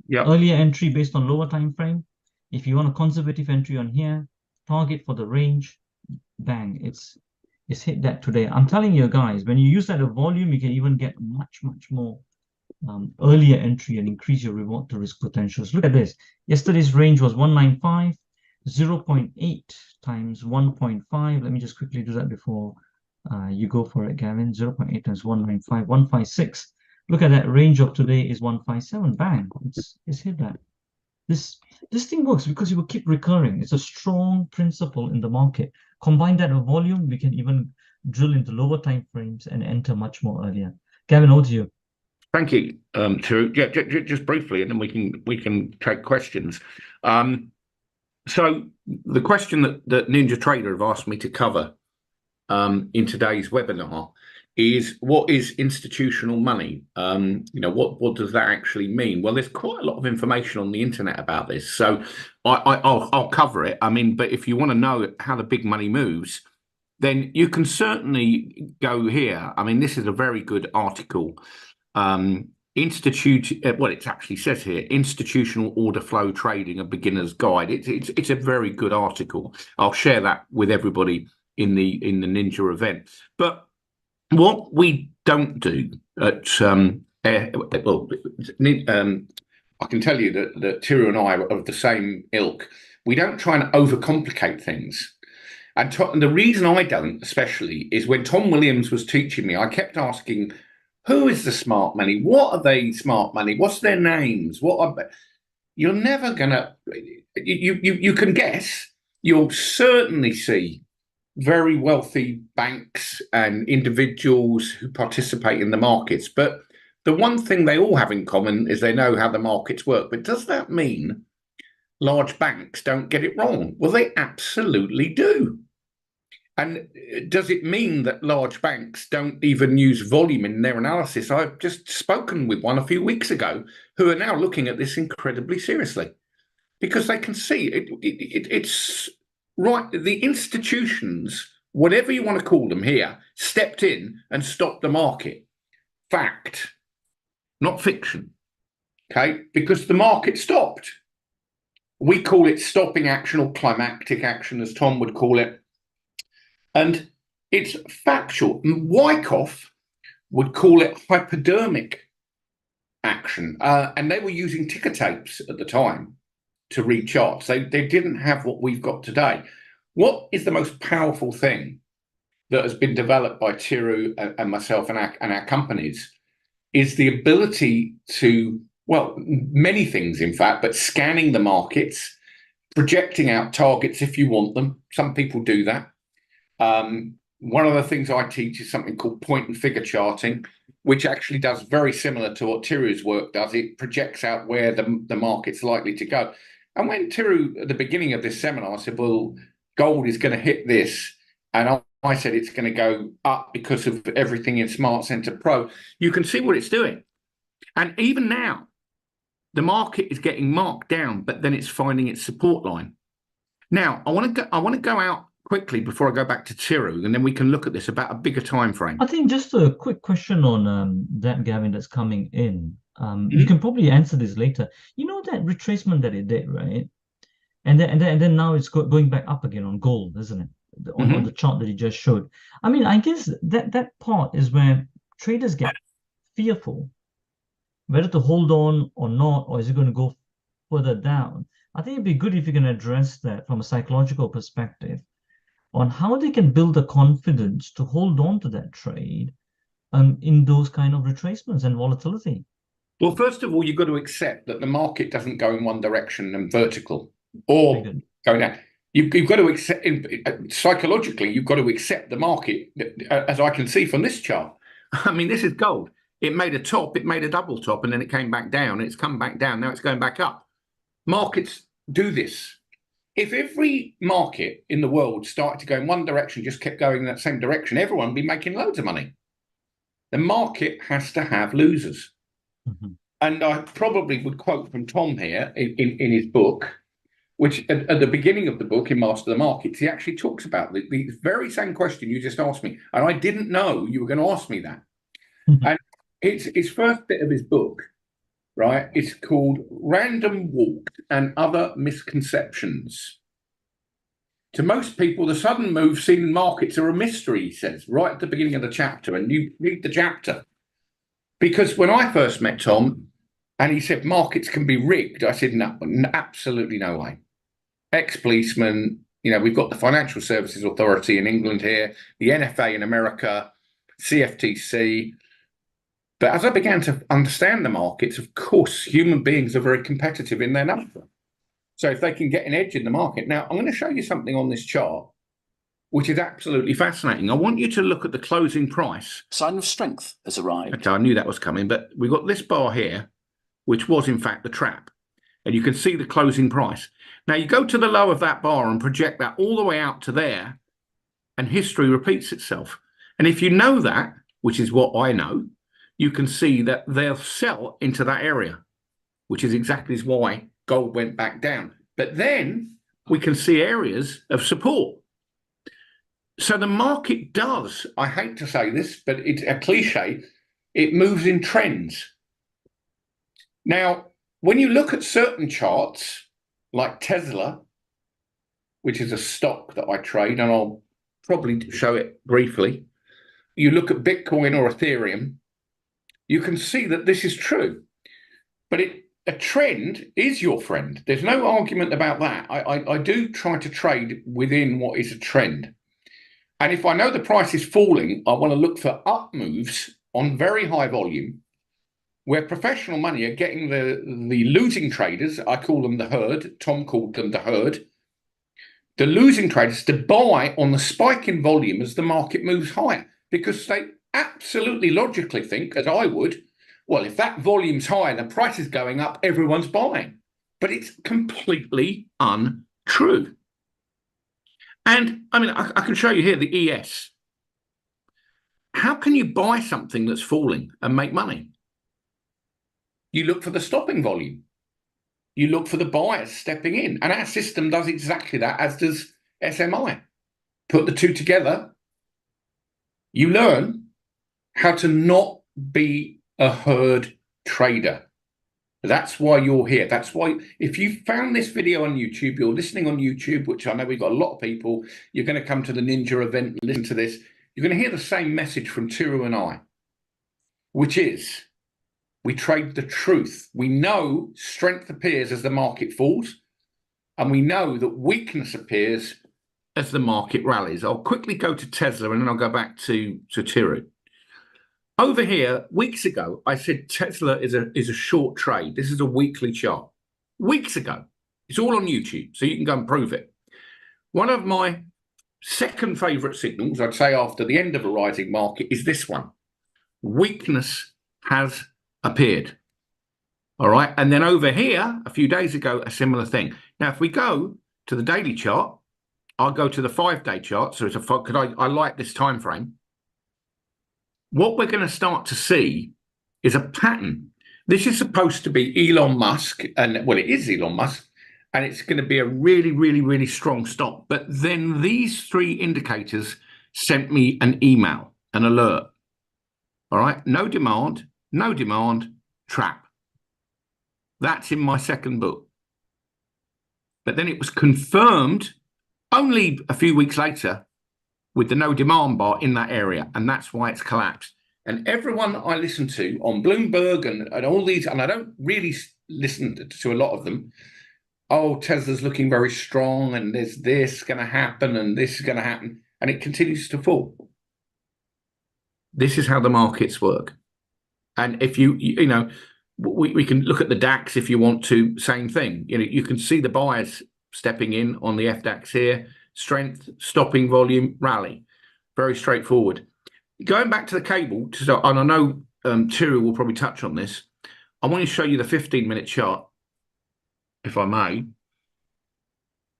Yeah. Earlier entry based on lower time frame. If you want a conservative entry on here, target for the range, bang, it's hit that today. I'm telling you guys, when you use that volume, you can even get much more earlier entry and increase your reward to risk potentials. Look at this. Yesterday's range was 195, 0.8 times 1.5. Let me just quickly do that before you go for it, Gavin. 0.8 times 195, 156. Look at that. Range of today is 157. Bang. It's hit that. this thing works because it will keep recurring. It's a strong principle in the market. Combine that with volume, we can even drill into lower time frames and enter much more earlier. Gavin, over to you. Thank you, Tiru. Yeah, just briefly, and then we can take questions. So the question that Ninja Trader have asked me to cover in today's webinar is, what is institutional money? What does that actually mean? Well, there's quite a lot of information on the internet about this, so I'll cover it. I mean, but if you want to know how the big money moves, then you can certainly go here. I mean, this is a very good article. It actually says here, Institutional Order Flow Trading, a Beginner's Guide. It's a very good article. I'll share that with everybody in the Ninja event. But what we don't do at I can tell you that Tiru and I are of the same ilk. We don't try and overcomplicate things. And the reason I don't, especially, is when Tom Williams was teaching me, I kept asking, who is the smart money? What are they smart money? What's their names? You're never gonna. You can guess. You'll certainly see very wealthy banks and individuals who participate in the markets. But the one thing they all have in common is they know how the markets work. But does that mean large banks don't get it wrong? Well, they absolutely do. And does it mean that large banks don't even use volume in their analysis? I've just spoken with one a few weeks ago who are now looking at this incredibly seriously, because they can see it's right. The institutions, whatever you want to call them here, stepped in and stopped the market. Fact, not fiction. Okay, because the market stopped. We call it stopping action or climactic action, as Tom would call it. And it's factual. Wyckoff would call it hypodermic action. And they were using ticker tapes at the time to read charts. They didn't have what we've got today. What is the most powerful thing that has been developed by Tiru and myself and our companies is the ability to, well, many things, in fact, but scanning the markets, projecting out targets if you want them. Some people do that. One of the things I teach is something called point and figure charting, which actually does very similar to what Tiru's work does. It projects out where the market's likely to go. And when Tiru, at the beginning of this seminar, said, well, gold is going to hit this, and I said it's going to go up because of everything in Smart Center Pro, you can see what it's doing. And even now, the market is getting marked down, but then it's finding its support line. Now, I want to go out quickly before I go back to Tiru, and then we can look at this about a bigger time frame. I think just a quick question on that, Gavin, that's coming in. You can probably answer this later. You know that retracement that it did, right? And then now it's going back up again on gold, isn't it? On the chart that you just showed. I mean, I guess that part is where traders get fearful whether to hold on or not, or is it going to go further down. I think it'd be good if you can address that from a psychological perspective on how they can build the confidence to hold on to that trade in those kind of retracements and volatility. Well, first of all, you've got to accept that the market doesn't go in one direction and vertical or going down. You've got to accept, psychologically, you've got to accept the market, as I can see from this chart. I mean, this is gold. It made a top, it made a double top, and then it came back down. It's come back down. Now it's going back up. Markets do this. If every market in the world started to go in one direction, just kept going in that same direction, everyone would be making loads of money. The market has to have losers. And I probably would quote from Tom here in his book, which at the beginning of the book in Master the Markets, he actually talks about the very same question you just asked me. And I didn't know you were going to ask me that. And it's his first bit of his book, right? It's called Random Walk and Other Misconceptions. To most people, the sudden moves seen in markets are a mystery, he says, right at the beginning of the chapter. And you read the chapter. Because when I first met Tom, and he said markets can be rigged, I said, no, absolutely no way. Ex-policeman, we've got the Financial Services Authority in England here, the NFA in America, CFTC. But as I began to understand the markets, of course, human beings are very competitive in their nature. So if they can get an edge in the market. Now, I'm going to show you something on this chart, which is absolutely fascinating. I want you to look at the closing price. Sign of strength has arrived. Okay, I knew that was coming, but we've got this bar here, which was in fact the trap. And you can see the closing price. Now you go to the low of that bar and project that all the way out to there, and history repeats itself. And if you know that, which is what I know, you can see that they'll sell into that area, which is exactly why gold went back down. But then we can see areas of support. So the market does, I hate to say this, but it's a cliche, it moves in trends. Now, when you look at certain charts, like Tesla, which is a stock that I trade, and I'll probably show it briefly, you look at Bitcoin or Ethereum, you can see that this is true. But a trend is your friend. There's no argument about that. I do try to trade within what is a trend. And if I know the price is falling, I want to look for up moves on very high volume, where professional money are getting the losing traders, I call them the herd, Tom called them the herd, the losing traders to buy on the spike in volume as the market moves higher, because they absolutely logically think, as I would, well, if that volume's high and the price is going up, everyone's buying. But it's completely untrue. And I mean, I can show you here the ES. How can you buy something that's falling and make money? You look for the stopping volume. You look for the buyers stepping in. And our system does exactly that, as does SMI. Put the two together, you learn how to not be a herd trader. That's why you're here. That's why if you found this video on YouTube, you're listening on YouTube, which I know we've got a lot of people, you're going to come to the Ninja event and listen to this. You're going to hear the same message from Tiru and I, which is, we trade the truth. We know strength appears as the market falls, and we know that weakness appears as the market rallies. I'll quickly go to Tesla and then I'll go back to Tiru. Over here, weeks ago, I said Tesla is a short trade. This is a weekly chart. Weeks ago. It's all on YouTube, so you can go and prove it. One of my second favorite signals, I'd say after the end of a rising market, is this one. Weakness has appeared. All right. And then over here, a few days ago, a similar thing. Now, if we go to the daily chart, I'll go to the 5-day chart. So it's because I like this time frame. What we're going to start to see is a pattern. This is supposed to be Elon Musk, and well, it is Elon Musk, and it's going to be a really, really, really strong stop. But then these three indicators sent me an email, an alert. All right. No demand, trap. That's in my second book. But then it was confirmed only a few weeks later with the no demand bar in that area. And that's why it's collapsed. And everyone I listen to on Bloomberg and all these, and I don't really listen to a lot of them, oh, Tesla's looking very strong and there's this going to happen and this is going to happen. And it continues to fall. This is how the markets work. And if you know, we can look at the DAX if you want to, same thing. You know, you can see the buyers stepping in on the FDAX here, strength, stopping volume, rally. Very straightforward. Going back to the cable, and I know Tiru will probably touch on this, I want to show you the 15-minute chart, if I may,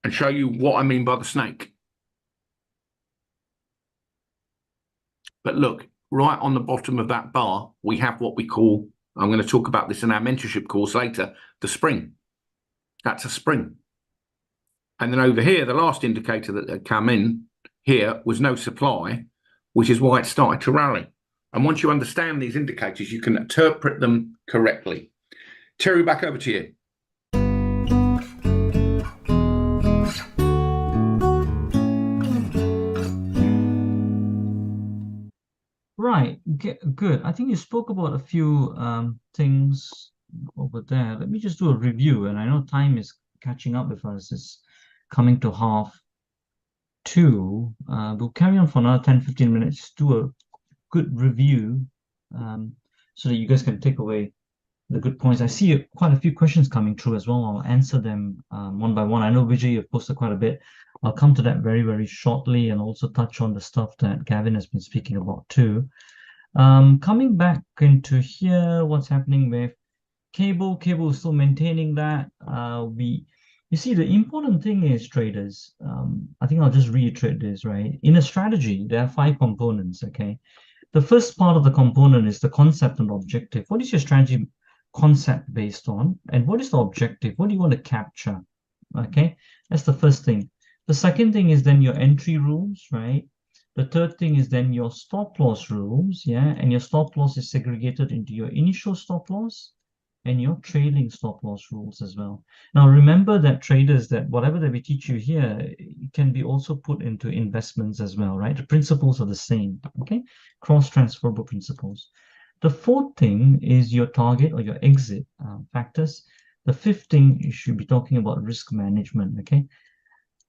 and show you what I mean by the snake. But look, right on the bottom of that bar, we have what we call, I'm going to talk about this in our mentorship course later, the spring. That's a spring. And then over here, the last indicator that had come in here was no supply, which is why it started to rally. And once you understand these indicators, you can interpret them correctly. Terry, back over to you. Right, good. I think you spoke about a few things over there. Let me just do a review, and I know time is catching up with us. It's coming to 2:30. We'll carry on for another 10-15 minutes, do a good review so that you guys can take away the good points. I see quite a few questions coming through as well. I'll answer them one by one. I know, Vijay, you've posted quite a bit. I'll come to that very, very shortly and also touch on the stuff that Gavin has been speaking about too. Coming back into here, what's happening with Cable is still maintaining that. You see, the important thing is, traders, I think I'll just reiterate this, right? In a strategy, there are 5 components, okay? The first part of the component is the concept and objective. What is your strategy concept based on? And what is the objective? What do you want to capture? Okay, that's the first thing. The second thing is then your entry rules, right? The third thing is then your stop loss rules, yeah? And your stop loss is segregated into your initial stop loss and your trailing stop loss rules as well. Now, remember that traders, that whatever that we teach you here can be also put into investments as well, right? The principles are the same, okay? Cross-transferable principles. The fourth thing is your target or your exit factors. The fifth thing, you should be talking about risk management, okay?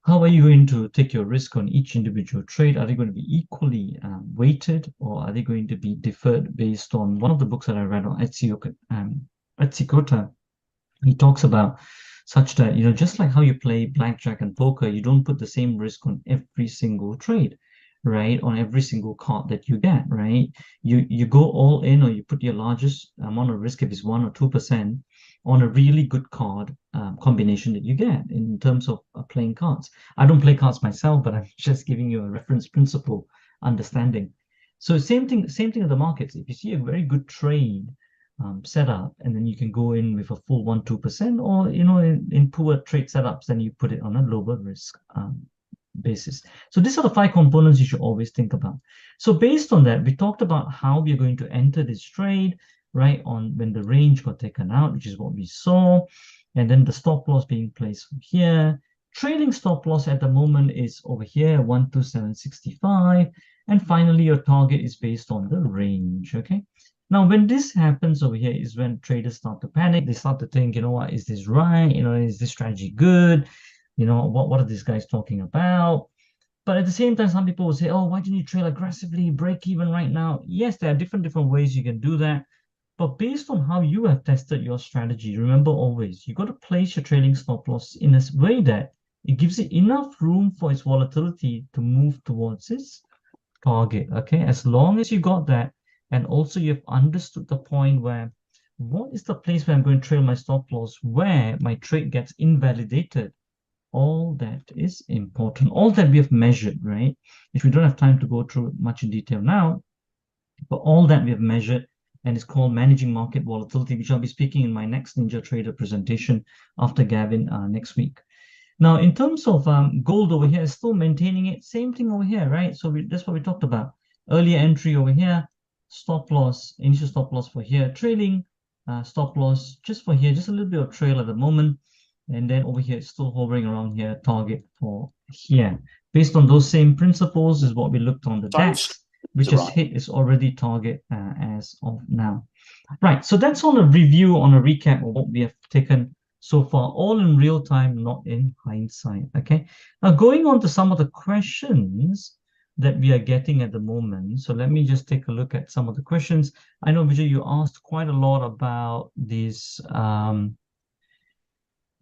How are you going to take your risk on each individual trade? Are they going to be equally weighted, or are they going to be deferred based on one of the books that I read on Etsikota? He talks about such that, you know, just like how you play blackjack and poker, you don't put the same risk on every single trade, right? On every single card that you get, right? You go all in, or you put your largest amount of risk, if it's 1 or 2%, on a really good card combination that you get in terms of playing cards. I don't play cards myself, but I'm just giving you a reference principle understanding. So same thing in the markets. If you see a very good trade set up, and then you can go in with a full 1-2%, or, you know, in poor trade setups, then you put it on a lower risk basis. So these are the 5 components you should always think about. So based on that, we talked about how we are going to enter this trade, right, on when the range got taken out, which is what we saw, and then the stop loss being placed from here. Trailing stop loss at the moment is over here, 127.65, and finally your target is based on the range, okay? Now, when this happens over here is when traders start to panic. They start to think, you know what, is this right? You know, is this strategy good? You know, what are these guys talking about? But at the same time, some people will say, oh, why didn't you trade aggressively, break even right now? Yes, there are different ways you can do that. But based on how you have tested your strategy, remember always, you got to place your trailing stop loss in a way that it gives it enough room for its volatility to move towards its target, okay? As long as you got that, and also you've understood the point where, what is the place where I'm going to trail my stop loss, where my trade gets invalidated? All that is important. All that we have measured, right? Which we don't have time to go through much in detail now, but all that we have measured, and it's called managing market volatility, which I'll be speaking in my next Ninja Trader presentation after Gavin next week. Now, in terms of gold over here, still maintaining it. Same thing over here, right? So that's what we talked about. Earlier entry over here, stop loss, initial stop loss for here, trailing stop loss just for here, just a little bit of trail at the moment. And then over here, it's still hovering around here, target for here. Based on those same principles is what we looked on the DAX, which has hit its already target as of now. Right, so that's on a review, on a recap of what we have taken so far, all in real time, not in hindsight, okay? Now, going on to some of the questions that we are getting at the moment. So let me just take a look at some of the questions. I know, Vijay, you asked quite a lot about this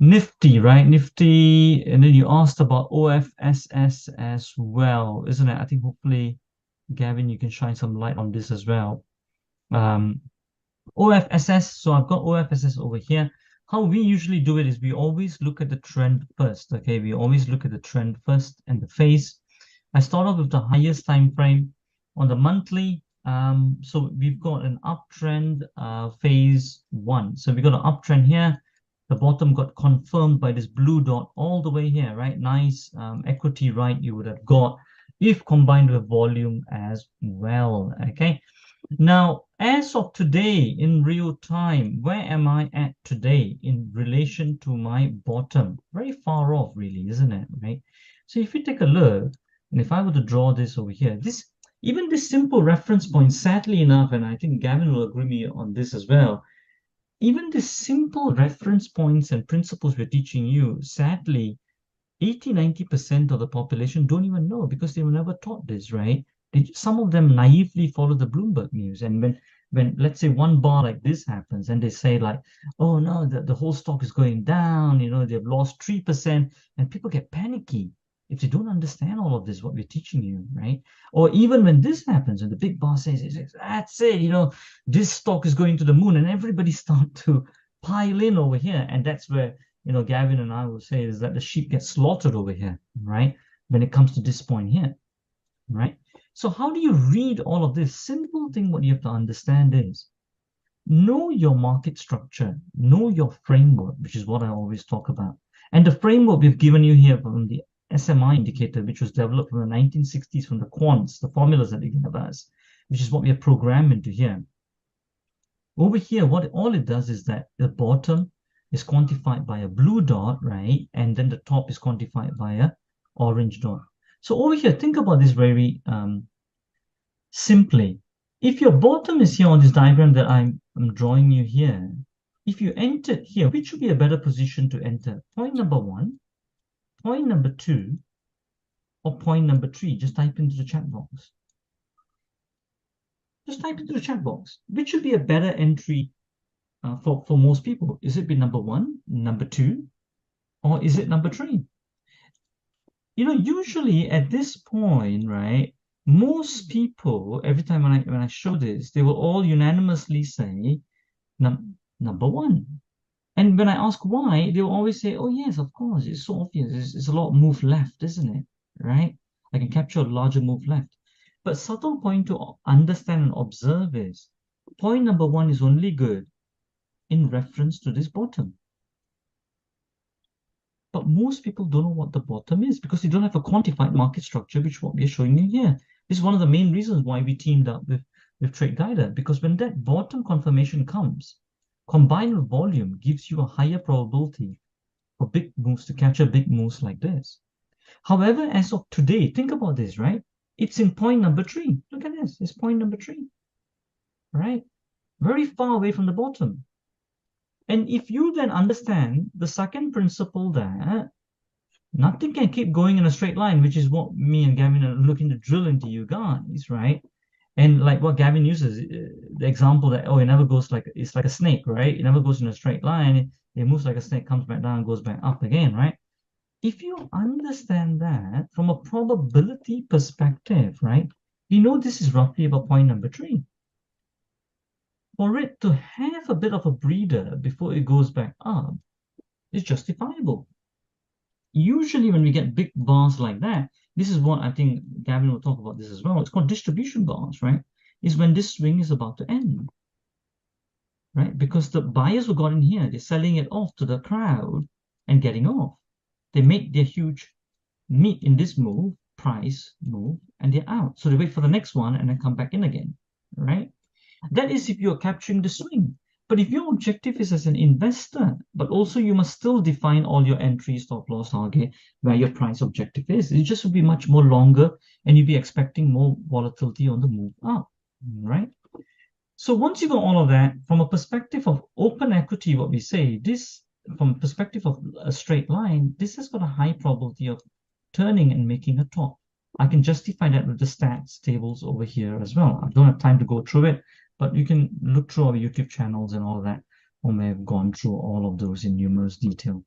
Nifty, right? Nifty, and then you asked about OFSS as well, isn't it? I think hopefully, Gavin, you can shine some light on this as well. OFSS, so I've got OFSS over here. How we usually do it is we always look at the trend first, okay? We always look at the trend first and the phase. I start off with the highest time frame on the monthly. So we've got an uptrend, phase 1. So we got an uptrend here. The bottom got confirmed by this blue dot all the way here, right? Nice equity right you would have got if combined with volume as well, okay? Now, as of today, in real time, where am I at today in relation to my bottom? Very far off, really, isn't it, right? So if you take a look, and if I were to draw this over here, even this simple reference point, sadly enough, and I think Gavin will agree with me on this as well, even the simple reference points and principles we're teaching you, sadly, 80-90% of the population don't even know because they were never taught this, right? Some of them naively follow the Bloomberg news. And when when let's say one bar like this happens and they say like, oh no, the whole stock is going down, they've lost 3%, and people get panicky if they don't understand all of this, what we're teaching you, right? Or even when this happens and the big boss says, that's it, this stock is going to the moon, and everybody start to pile in over here. And that's where, Gavin and I will say is that the sheep get slaughtered over here, right? When it comes to this point here, right? So how do you read all of this? Simple thing what you have to understand is know your market structure, know your framework, which is what I always talk about. And the framework we've given you here from the SMI indicator, which was developed from the 1960s from the quants, the formulas that they give us, which is what we are programmed into here. Over here, what all it does is that the bottom is quantified by a blue dot, right? And then the top is quantified by a orange dot. So over here, think about this very simply. If your bottom is here on this diagram that I'm drawing you here, if you entered here, which would be a better position to enter? Point number 1, point number 2, or point number 3? Just type into the chat box. Just type into the chat box. Which should be a better entry for most people? Is it be number 1, number 2, or is it number 3? Usually at this point, right, most people, every time when I show this, they will all unanimously say number 1. And when I ask why, they will always say, oh yes, of course, it's so obvious. It's a lot of move left, isn't it? Right? I can capture a larger move left. But subtle point to understand and observe is, point number 1 is only good in reference to this bottom. But most people don't know what the bottom is because they don't have a quantified market structure, which is what we're showing you here. This is one of the main reasons why we teamed up with Trade Guider, because when that bottom confirmation comes, combined with volume, gives you a higher probability for big moves to capture big moves like this. However, as of today, think about this, right? It's in point number 3. Look at this. It's point number 3, right? Very far away from the bottom. And if you then understand the second principle that nothing can keep going in a straight line, which is what me and Gavin are looking to drill into you guys, right? And like what Gavin uses, the example that, it never goes it's like a snake, right? It never goes in a straight line. It moves like a snake, comes back down, goes back up again, right? If you understand that from a probability perspective, right, this is roughly about point number 3. For it to have a bit of a breather before it goes back up is justifiable. Usually when we get big bars like that, this is what I think Gavin will talk about this as well. It's called distribution bars, right? Is when this swing is about to end, right? Because the buyers who got in here, they're selling it off to the crowd and getting off. They make their huge meet in this move, price move, and they're out. So they wait for the next one and then come back in again, right? That is if you're capturing the swing. But if your objective is as an investor, but also you must still define all your entry, stop loss, target, where your price objective is. It just will be much more longer and you'll be expecting more volatility on the move up, right? So once you got all of that, from a perspective of open equity, what we say, this, from a perspective of a straight line, this has got a high probability of turning and making a top. I can justify that with the stats tables over here as well. I don't have time to go through it, but you can look through our YouTube channels and all of that. I may have gone through all of those in numerous detail.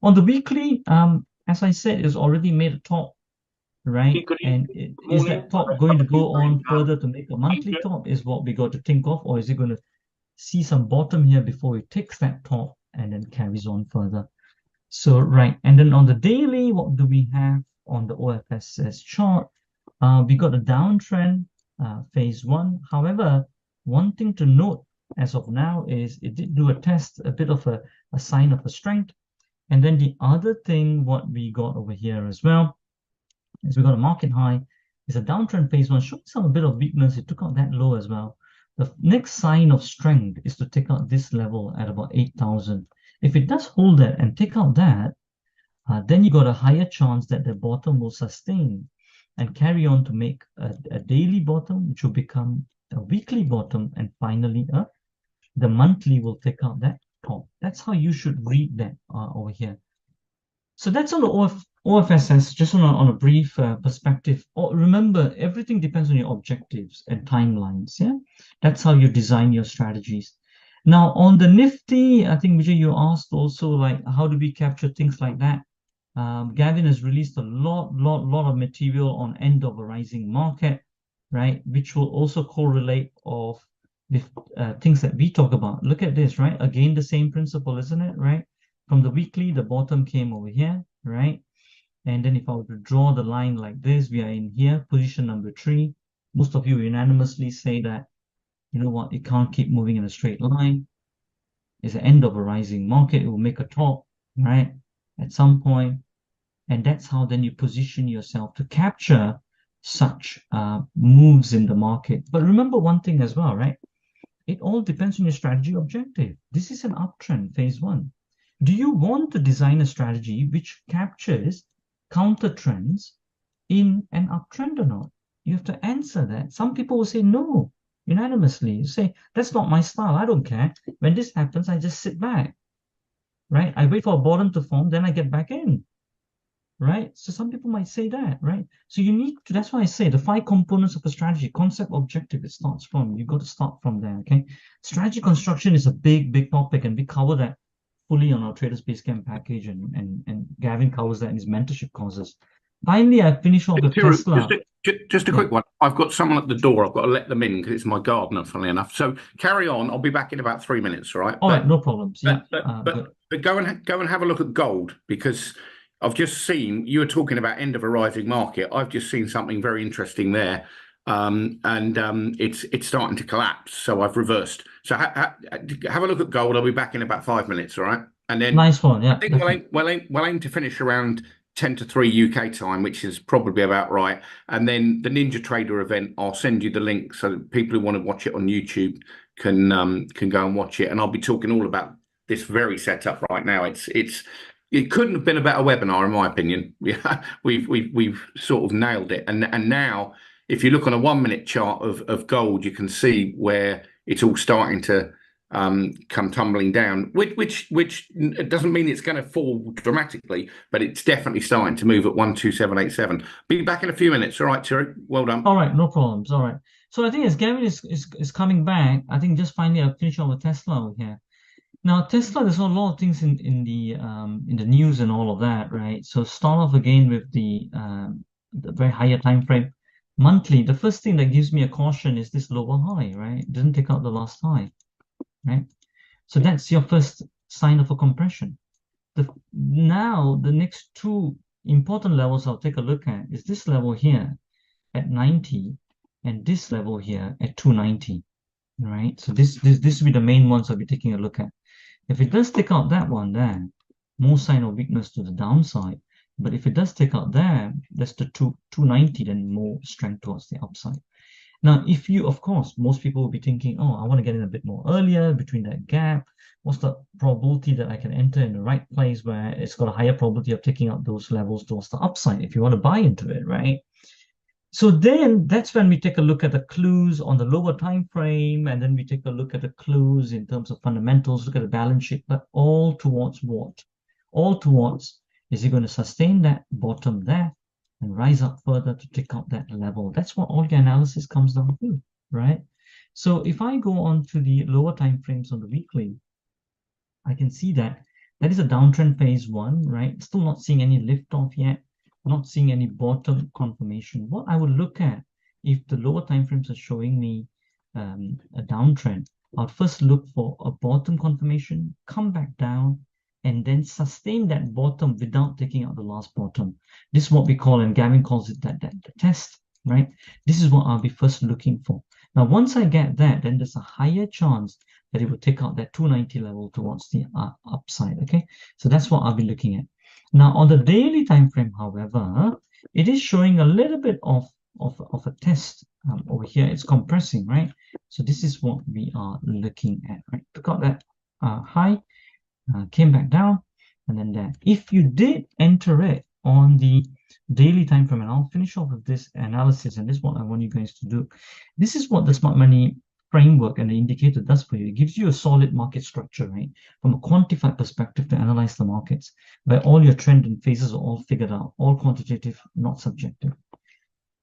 On the weekly, as I said, it's already made a top, right? And is that top going to go on further to make a monthly top is what we got to think of, or is it going to see some bottom here before it takes that top and then carries on further? So, right. And then on the daily, what do we have on the OFSS chart? We got a downtrend, phase 1. However, one thing to note as of now is it did do a test, a bit of a sign of a strength. And then the other thing, what we got over here as well, is we got a market high. It's a downtrend phase 1, showing some a bit of weakness. It took out that low as well. The next sign of strength is to take out this level at about 8,000. If it does hold that and take out that, then you got a higher chance that the bottom will sustain and carry on to make a daily bottom, which will become a weekly bottom, and finally the monthly will take out that top. That's how you should read that over here. So that's on the OFSS, just on a brief perspective, remember, everything depends on your objectives and timelines. Yeah, that's how you design your strategies. Now, on the Nifty, I think, Vijay, you asked also, like, how do we capture things like that? Gavin has released a lot of material on end of a rising market, right? Which will also correlate with things that we talk about. Look at this, right? Again, the same principle, isn't it, right? From the weekly, the bottom came over here, right? And then if I were to draw the line like this, we are in here, position number 3. Most of you unanimously say that, you know what, it can't keep moving in a straight line. It's the end of a rising market. It will make a top, right, at some point. And that's how then you position yourself to capture such moves in the market. But remember one thing as well, right? It all depends on your strategy objective. This is an uptrend, phase 1. Do you want to design a strategy which captures counter trends in an uptrend or not? You have to answer that. Some people will say no, unanimously. You say, that's not my style. I don't care. When this happens, I just sit back, right? I wait for a bottom to form, then I get back in, right? So some people might say that, right? So you need to, that's why I say the 5 components of a strategy, concept, objective, it starts from, you got to start from there, okay? Strategy construction is a big topic, and we cover that fully on our Traders Basecamp package, and Gavin covers that in his mentorship courses. Finally, I finish off with Tesla. Just a quick one. I've got someone at the door. I've got to let them in because it's my gardener, funnily enough. So carry on. I'll be back in about 3 minutes, all right? All right, no problems. Yeah. But go and have a look at gold, because I've just seen, you were talking about end of a rising market. I've just seen something very interesting there. It's starting to collapse. So I've reversed. So have a look at gold. I'll be back in about 5 minutes, all right? And then nice one. Yeah. I think we'll aim to finish around 10 to 3 UK time, which is probably about right. And then the Ninja Trader event, I'll send you the link so that people who want to watch it on YouTube can go and watch it. And I'll be talking all about this very setup right now. It couldn't have been a better webinar, in my opinion. Yeah, we've sort of nailed it. And now, if you look on a 1 minute chart of gold, you can see where it's all starting to come tumbling down, which doesn't mean it's going to fall dramatically, but it's definitely starting to move at 12787. Be back in a few minutes. All right, Thierry, well done. All right, no problems. All right. So I think as Gavin is coming back, I think just finally I'll finish off with Tesla over here. Now Tesla, there's a lot of things in the news and all of that, right? So start off again with the very higher time frame. Monthly, the first thing that gives me a caution is this lower high, right? It didn't take out the last high, right? So that's your first sign of a compression. Now the next 2 important levels I'll take a look at is this level here at 90 and this level here at 290, right? So this will be the main ones I'll be taking a look at. If it does take out that one there, more sign of weakness to the downside. But if it does take out there, that's the 290, then more strength towards the upside. Now, if you, of course, most people will be thinking, oh, I want to get in a bit more earlier between that gap. What's the probability that I can enter in the right place where it's got a higher probability of taking out those levels towards the upside if you want to buy into it, right? So then that's when we take a look at the clues on the lower time frame, and then we take a look at the clues in terms of fundamentals, look at the balance sheet, but all towards what? All towards, is it going to sustain that bottom there and rise up further to take out that level? That's what all your analysis comes down to, right? So if I go on to the lower time frames on the weekly, I can see that is a downtrend phase 1, right? Still not seeing any lift off yet. Not seeing any bottom confirmation. What I would look at, if the lower time frames are showing me a downtrend, I'll first look for a bottom confirmation, come back down, and then sustain that bottom without taking out the last bottom. This is what we call, and Gavin calls it the test, right? This is what I'll be first looking for. Now, once I get that, then there's a higher chance that it will take out that 290 level towards the upside, okay? So that's what I'll be looking at. Now, on the daily time frame, however, it is showing a little bit of a test over here. It's compressing, right? So this is what we are looking at, right? Took out that high, came back down, and then there. If you did enter it on the daily time frame, and I'll finish off with this analysis, and this is what I want you guys to do. This is what the smart money framework and the indicator does for you, it gives you a solid market structure, right? From a quantified perspective to analyze the markets, where all your trend and phases are all figured out, all quantitative, not subjective.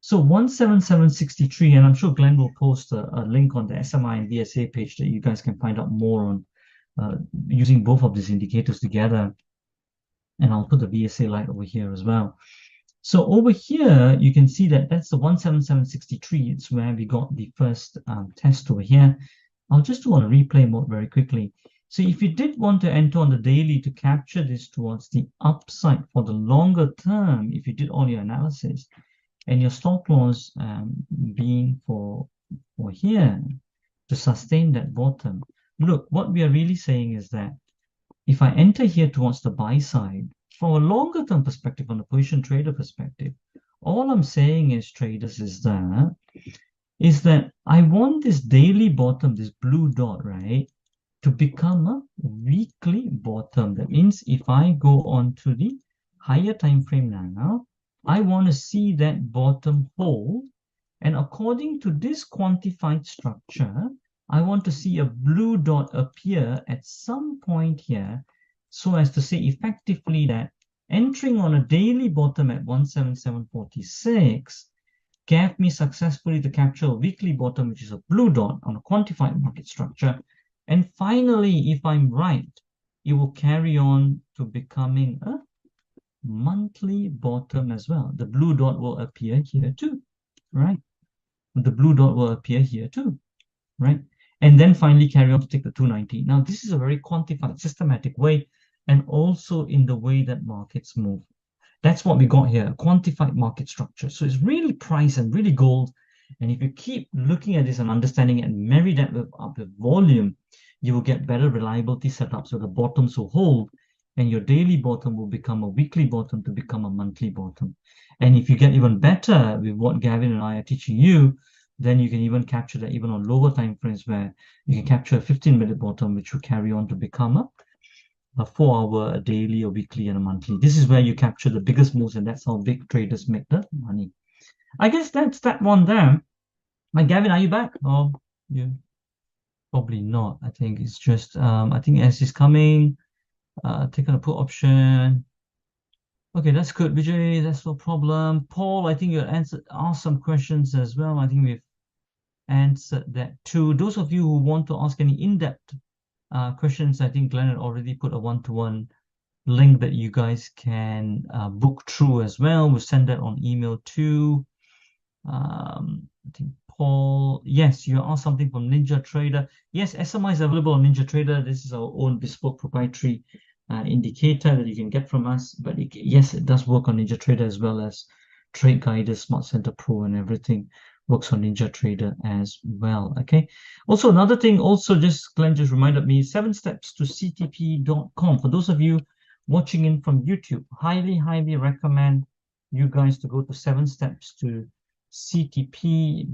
So 17763, and I'm sure Glenn will post a link on the SMI and VSA page that you guys can find out more on using both of these indicators together. And I'll put the VSA light over here as well. So over here, you can see that that's the 17763. It's where we got the first test over here. I'll just do on a replay mode very quickly. So if you did want to enter on the daily to capture this towards the upside for the longer term, if you did all your analysis, and your stop loss being for here to sustain that bottom, look, what we are really saying is that if I enter here towards the buy side, from a longer term perspective, on a position trader perspective, all I'm saying is, traders, is that I want this daily bottom, this blue dot, right, to become a weekly bottom. That means if I go on to the higher time frame now, I want to see that bottom hold. And according to this quantified structure, I want to see a blue dot appear at some point here, so as to say effectively that entering on a daily bottom at 17746 gave me successfully to capture a weekly bottom, which is a blue dot on a quantified market structure. And finally, if I'm right, it will carry on to becoming a monthly bottom as well. The blue dot will appear here too, right? The blue dot will appear here too, right? And then finally carry on to take the 290. Now, this is a very quantified, systematic way, and also in the way that markets move. That's what we got here, a quantified market structure. So it's really price and really gold. And if you keep looking at this and understanding it and marry that up with volume, you will get better reliability setup. So the bottoms will hold, and your daily bottom will become a weekly bottom to become a monthly bottom. And if you get even better with what Gavin and I are teaching you, then you can even capture that even on lower time frames, where you can capture a 15-minute bottom, which will carry on to become a 4-hour, a daily, a weekly, and a monthly. This is where you capture the biggest moves, and that's how big traders make the money. I guess that's that one there. Gavin, are you back? Oh, you probably not. I think it's just I think S is coming. Take on a put option. Okay, that's good, Vijay. That's no problem. Paul, I think you asked some questions as well. I think we've answered that too. Those of you who want to ask any in-depth questions, I think Glenn had already put a one-to-one link that you guys can book through as well. We'll send that on email too. I think Paul, yes, you asked something from NinjaTrader. Yes, SMI is available on NinjaTrader. This is our own bespoke proprietary indicator that you can get from us. But yes, it does work on NinjaTrader as well as Trade Guider, Smart Center Pro, and everything works on NinjaTrader as well. Okay. Also, another thing, Glenn just reminded me, 7 steps to CTP.com. For those of you watching in from YouTube, highly recommend you guys to go to 7 steps to CTP.com.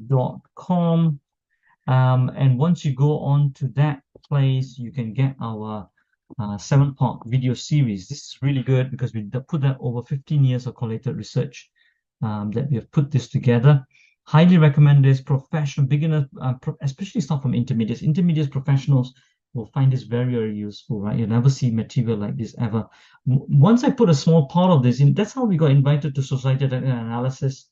And once you go on to that place, you can get our 7-part video series. This is really good because we put that over 15 years of collated research that we have put this together. Highly recommend this. Professional, beginner, especially start from intermediates. Intermediate professionals will find this very useful, right? You'll never see material like this ever. Once I put a small part of this in, that's how we got invited to Society of Analysis.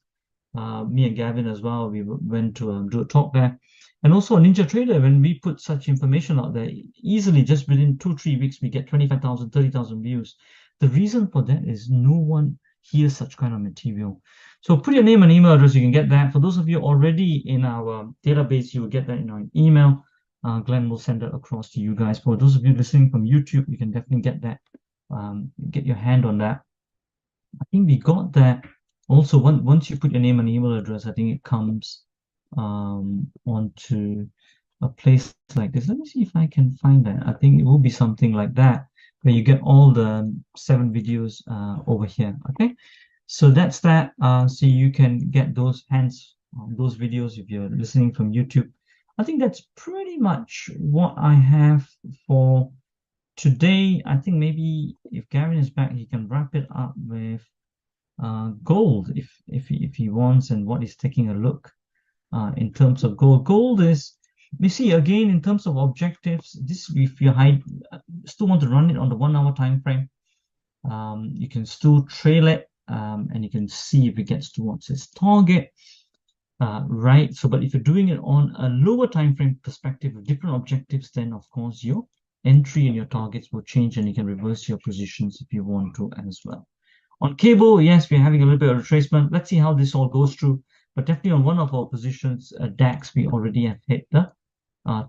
Me and Gavin as well, we went to do a talk there. And also on NinjaTrader, when we put such information out there, easily just within 2-3 weeks, we get 25,000, 30,000 views. The reason for that is no one hears such kind of material. So put your name and email address, you can get that. For those of you already in our database, you will get that in our email. Glenn will send that across to you guys. For those of you listening from YouTube, you can definitely get that, get your hand on that. I think we got that. Also, once you put your name and email address, I think it comes onto a place like this. Let me see if I can find that. I think it will be something like that, where you get all the 7 videos over here. Okay, so that's that. So you can get those those videos if you're listening from YouTube. I think that's pretty much what I have for today. I think maybe if Gavin is back, he can wrap it up with gold if he wants, and what he's taking a look in terms of gold. Gold is You see, again, in terms of objectives, this if you still want to run it on the 1 hour time frame, you can still trail it, and you can see if it gets towards its target. Right. So, but if you're doing it on a lower time frame perspective with different objectives, then of course your entry and your targets will change, and you can reverse your positions if you want to as well. On cable, yes, we're having a little bit of retracement. Let's see how this all goes through. But definitely on one of our positions, DAX, we already have hit the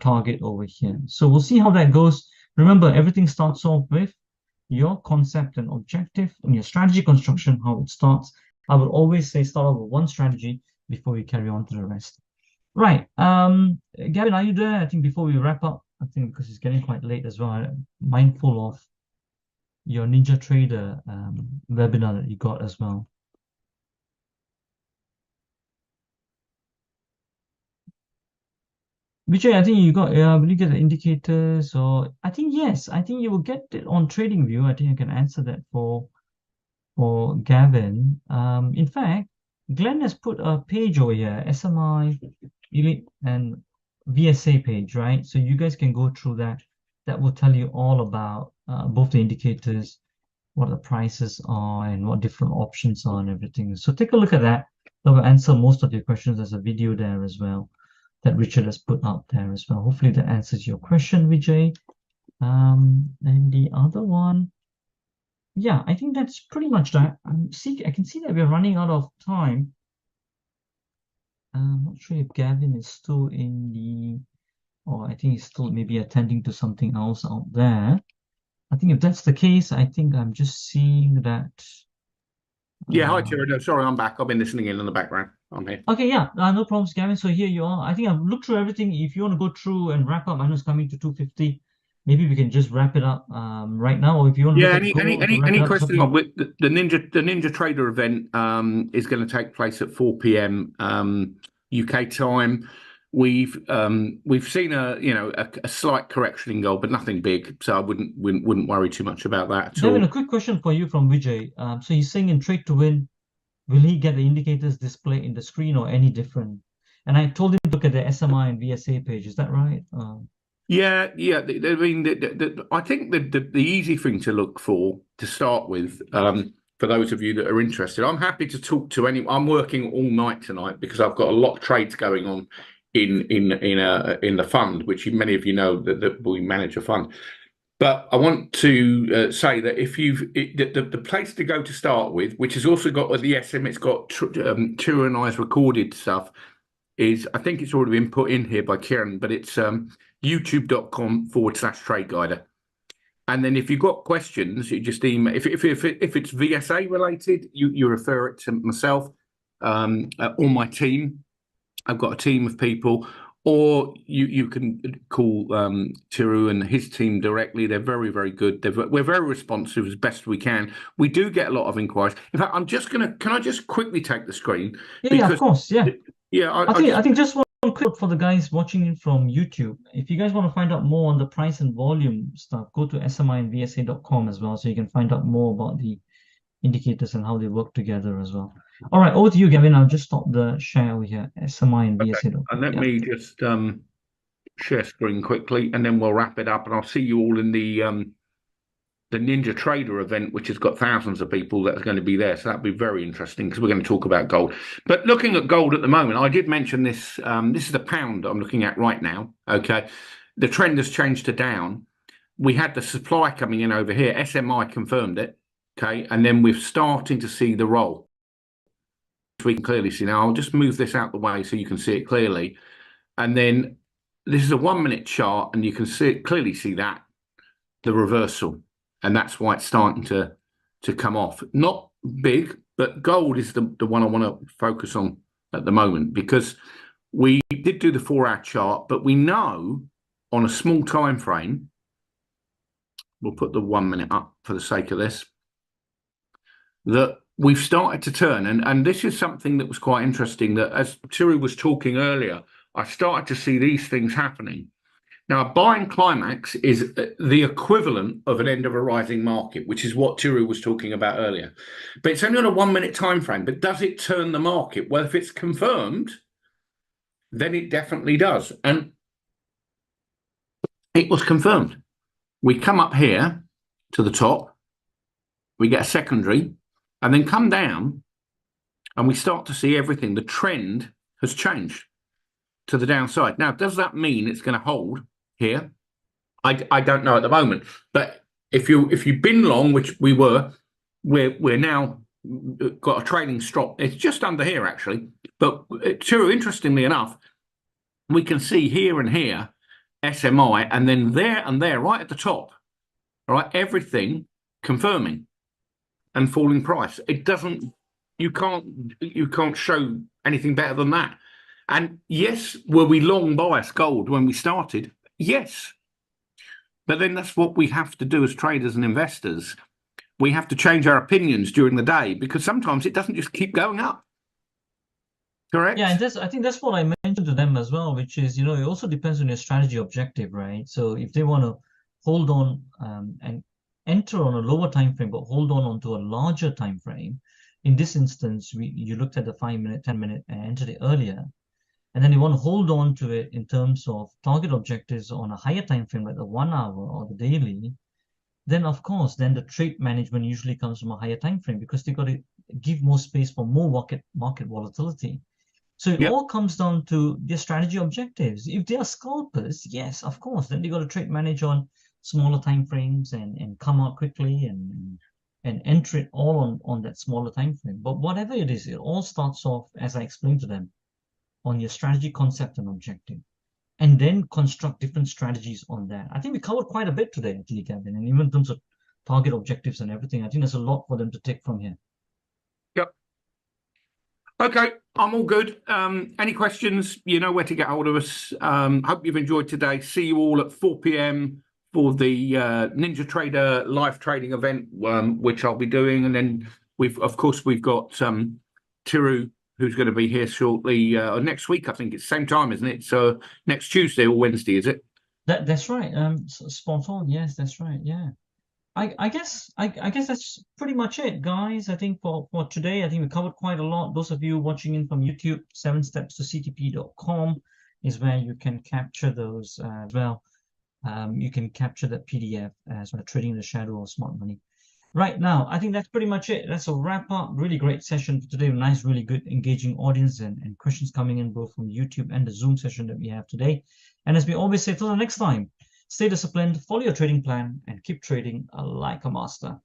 target over here. So we'll see how that goes. Remember, everything starts off with your concept and objective and your strategy construction, how it starts. I would always say start off with one strategy before we carry on to the rest. Right. Gavin, are you there? I think before we wrap up, I think because it's getting quite late as well, I'm mindful of your Ninja Trader webinar that you got as well. Vijay, I think you got, will you get the indicators? Or I think yes, I think you will get it on TradingView. I think I can answer that for Gavin. In fact, Glenn has put a page over here, SMI, Elite, and VSA page, right? So you guys can go through that. That will tell you all about both the indicators, what the prices are, and what different options are and everything. So take a look at that. That will answer most of your questions. There's a video there as well that Richard has put out there as well. Hopefully that answers your question, Vijay. And the other one, yeah, I think that's pretty much that. I can see that we're running out of time. I'm not sure if Gavin is still in the, or I think he's still maybe attending to something else out there. I think if that's the case, I think I'm just seeing that. Yeah, hi, Terry. No, sorry, I'm back. I've been listening in the background. I'm here. Okay, yeah, no problems, Gavin. So here you are. I think I've looked through everything. If you want to go through and wrap up, I know it's coming to 2:50. Maybe we can just wrap it up right now, or if you want to Yeah, look at any questions on the Ninja Trader event is going to take place at 4 p.m. UK time. We've seen a slight correction in gold, but nothing big, so I wouldn't worry too much about that at all. Devin, a quick question for you from Vijay. So he's saying in Trade to Win, will he get the indicators displayed in the screen or any different? And I told him to look at the SMI and VSA page. Is that right? Yeah. I mean, I think the easy thing to look for to start with, for those of you that are interested, I'm happy to talk to anyone. I'm working all night tonight because I've got a lot of trades going on in the fund, which many of you know that we manage a fund. But I want to say that if the place to go to start with, which has also got the SM, it's got Tira and I's recorded stuff, is I think it's already been put in here by Kieran, but it's youtube.com/TradeGuider. And then if you've got questions, you just email. If it's VSA related, you refer it to myself or my team. I've got a team of people, or you can call Tiru and his team directly. They're very, very good. We're very responsive as best we can. We do get a lot of inquiries. In fact, can I just quickly take the screen? Yeah, of course. Yeah. Yeah, I think just one quick for the guys watching it from YouTube. If you guys want to find out more on the price and volume stuff, go to SMI and VSA.com as well, so you can find out more about the indicators and how they work together as well. All right, over to you, Gavin. I'll just stop the share over here. SMI and VSA.com. And let me just share screen quickly, and then we'll wrap it up. And I'll see you all in the Ninja Trader event, which has got thousands of people that are going to be there. So that'll be very interesting because we're going to talk about gold. But looking at gold at the moment, I did mention this. This is the pound I'm looking at right now. Okay. The trend has changed to down. We had the supply coming in over here. SMI confirmed it. Okay. And then we're starting to see the roll. We can clearly see now. I'll just move this out the way so you can see it clearly. And then this is a 1 minute chart, and you can clearly see that the reversal. And that's why it's starting to come off. Not big, but gold is the one I want to focus on at the moment, because we did do the 4 hour chart, but we know on a small time frame, we'll put the 1 minute up for the sake of this, that we've started to turn. And this is something that was quite interesting, that as Tiri was talking earlier, I started to see these things happening. Now, a buying climax is the equivalent of an end of a rising market, which is what Turu was talking about earlier. But it's only on a 1 minute time frame. But does it turn the market? Well, if it's confirmed, then it definitely does. And it was confirmed. We come up here to the top, we get a secondary, and then come down, and we start to see everything. The trend has changed to the downside. Now, does that mean it's going to hold here? I don't know at the moment. But if you've been long, which we were, we're now got a trading stop. It's just under here actually. But Turu, interestingly enough, we can see here and here SMI, and then there and there, right at the top, all right, everything confirming and falling price. It doesn't. You can't show anything better than that. And yes, were we long bias gold when we started? Yes. But then that's what we have to do as traders and investors. We have to change our opinions during the day, because sometimes it doesn't just keep going up. Correct? Yeah, and I think that's what I mentioned to them as well, which is, it also depends on your strategy objective, right? So if they want to hold on and enter on a lower time frame, but hold on onto a larger time frame, in this instance, you looked at the 5-minute, 10-minute, and entered it earlier. And then you want to hold on to it in terms of target objectives on a higher time frame, like the 1 hour or the daily. Then, of course, the trade management usually comes from a higher time frame, because they got to give more space for more market volatility. So it all comes down to their strategy objectives. If they are scalpers, yes, of course, then they got to trade manage on smaller time frames and come out quickly and enter it all on that smaller time frame. But whatever it is, it all starts off, as I explained to them, on your strategy concept and objective, and then construct different strategies on that. I think we covered quite a bit today, actually, Gavin, and even in terms of target objectives and everything. I think there's a lot for them to take from here. Yep. Okay, I'm all good. Any questions? You know where to get hold of us. Hope you've enjoyed today. See you all at 4 p.m. for the Ninja Trader live trading event, which I'll be doing. And then we've got Turu, who's going to be here shortly, next week. I think it's the same time, isn't it? So next Tuesday or Wednesday, is it? That's right. Spot on. Yes, that's right. Yeah. I guess that's pretty much it, guys. I think for today, I think we covered quite a lot. Those of you watching in from YouTube, 7stepstoctp.com is where you can capture those as well. You can capture that PDF as well, Trading in the Shadow of Smart Money. Right now, I think that's pretty much it. That's a wrap up. Really great session for today. Nice, really good, engaging audience and questions coming in both from YouTube and the Zoom session that we have today. And as we always say, till the next time, stay disciplined, follow your trading plan, and keep trading like a master.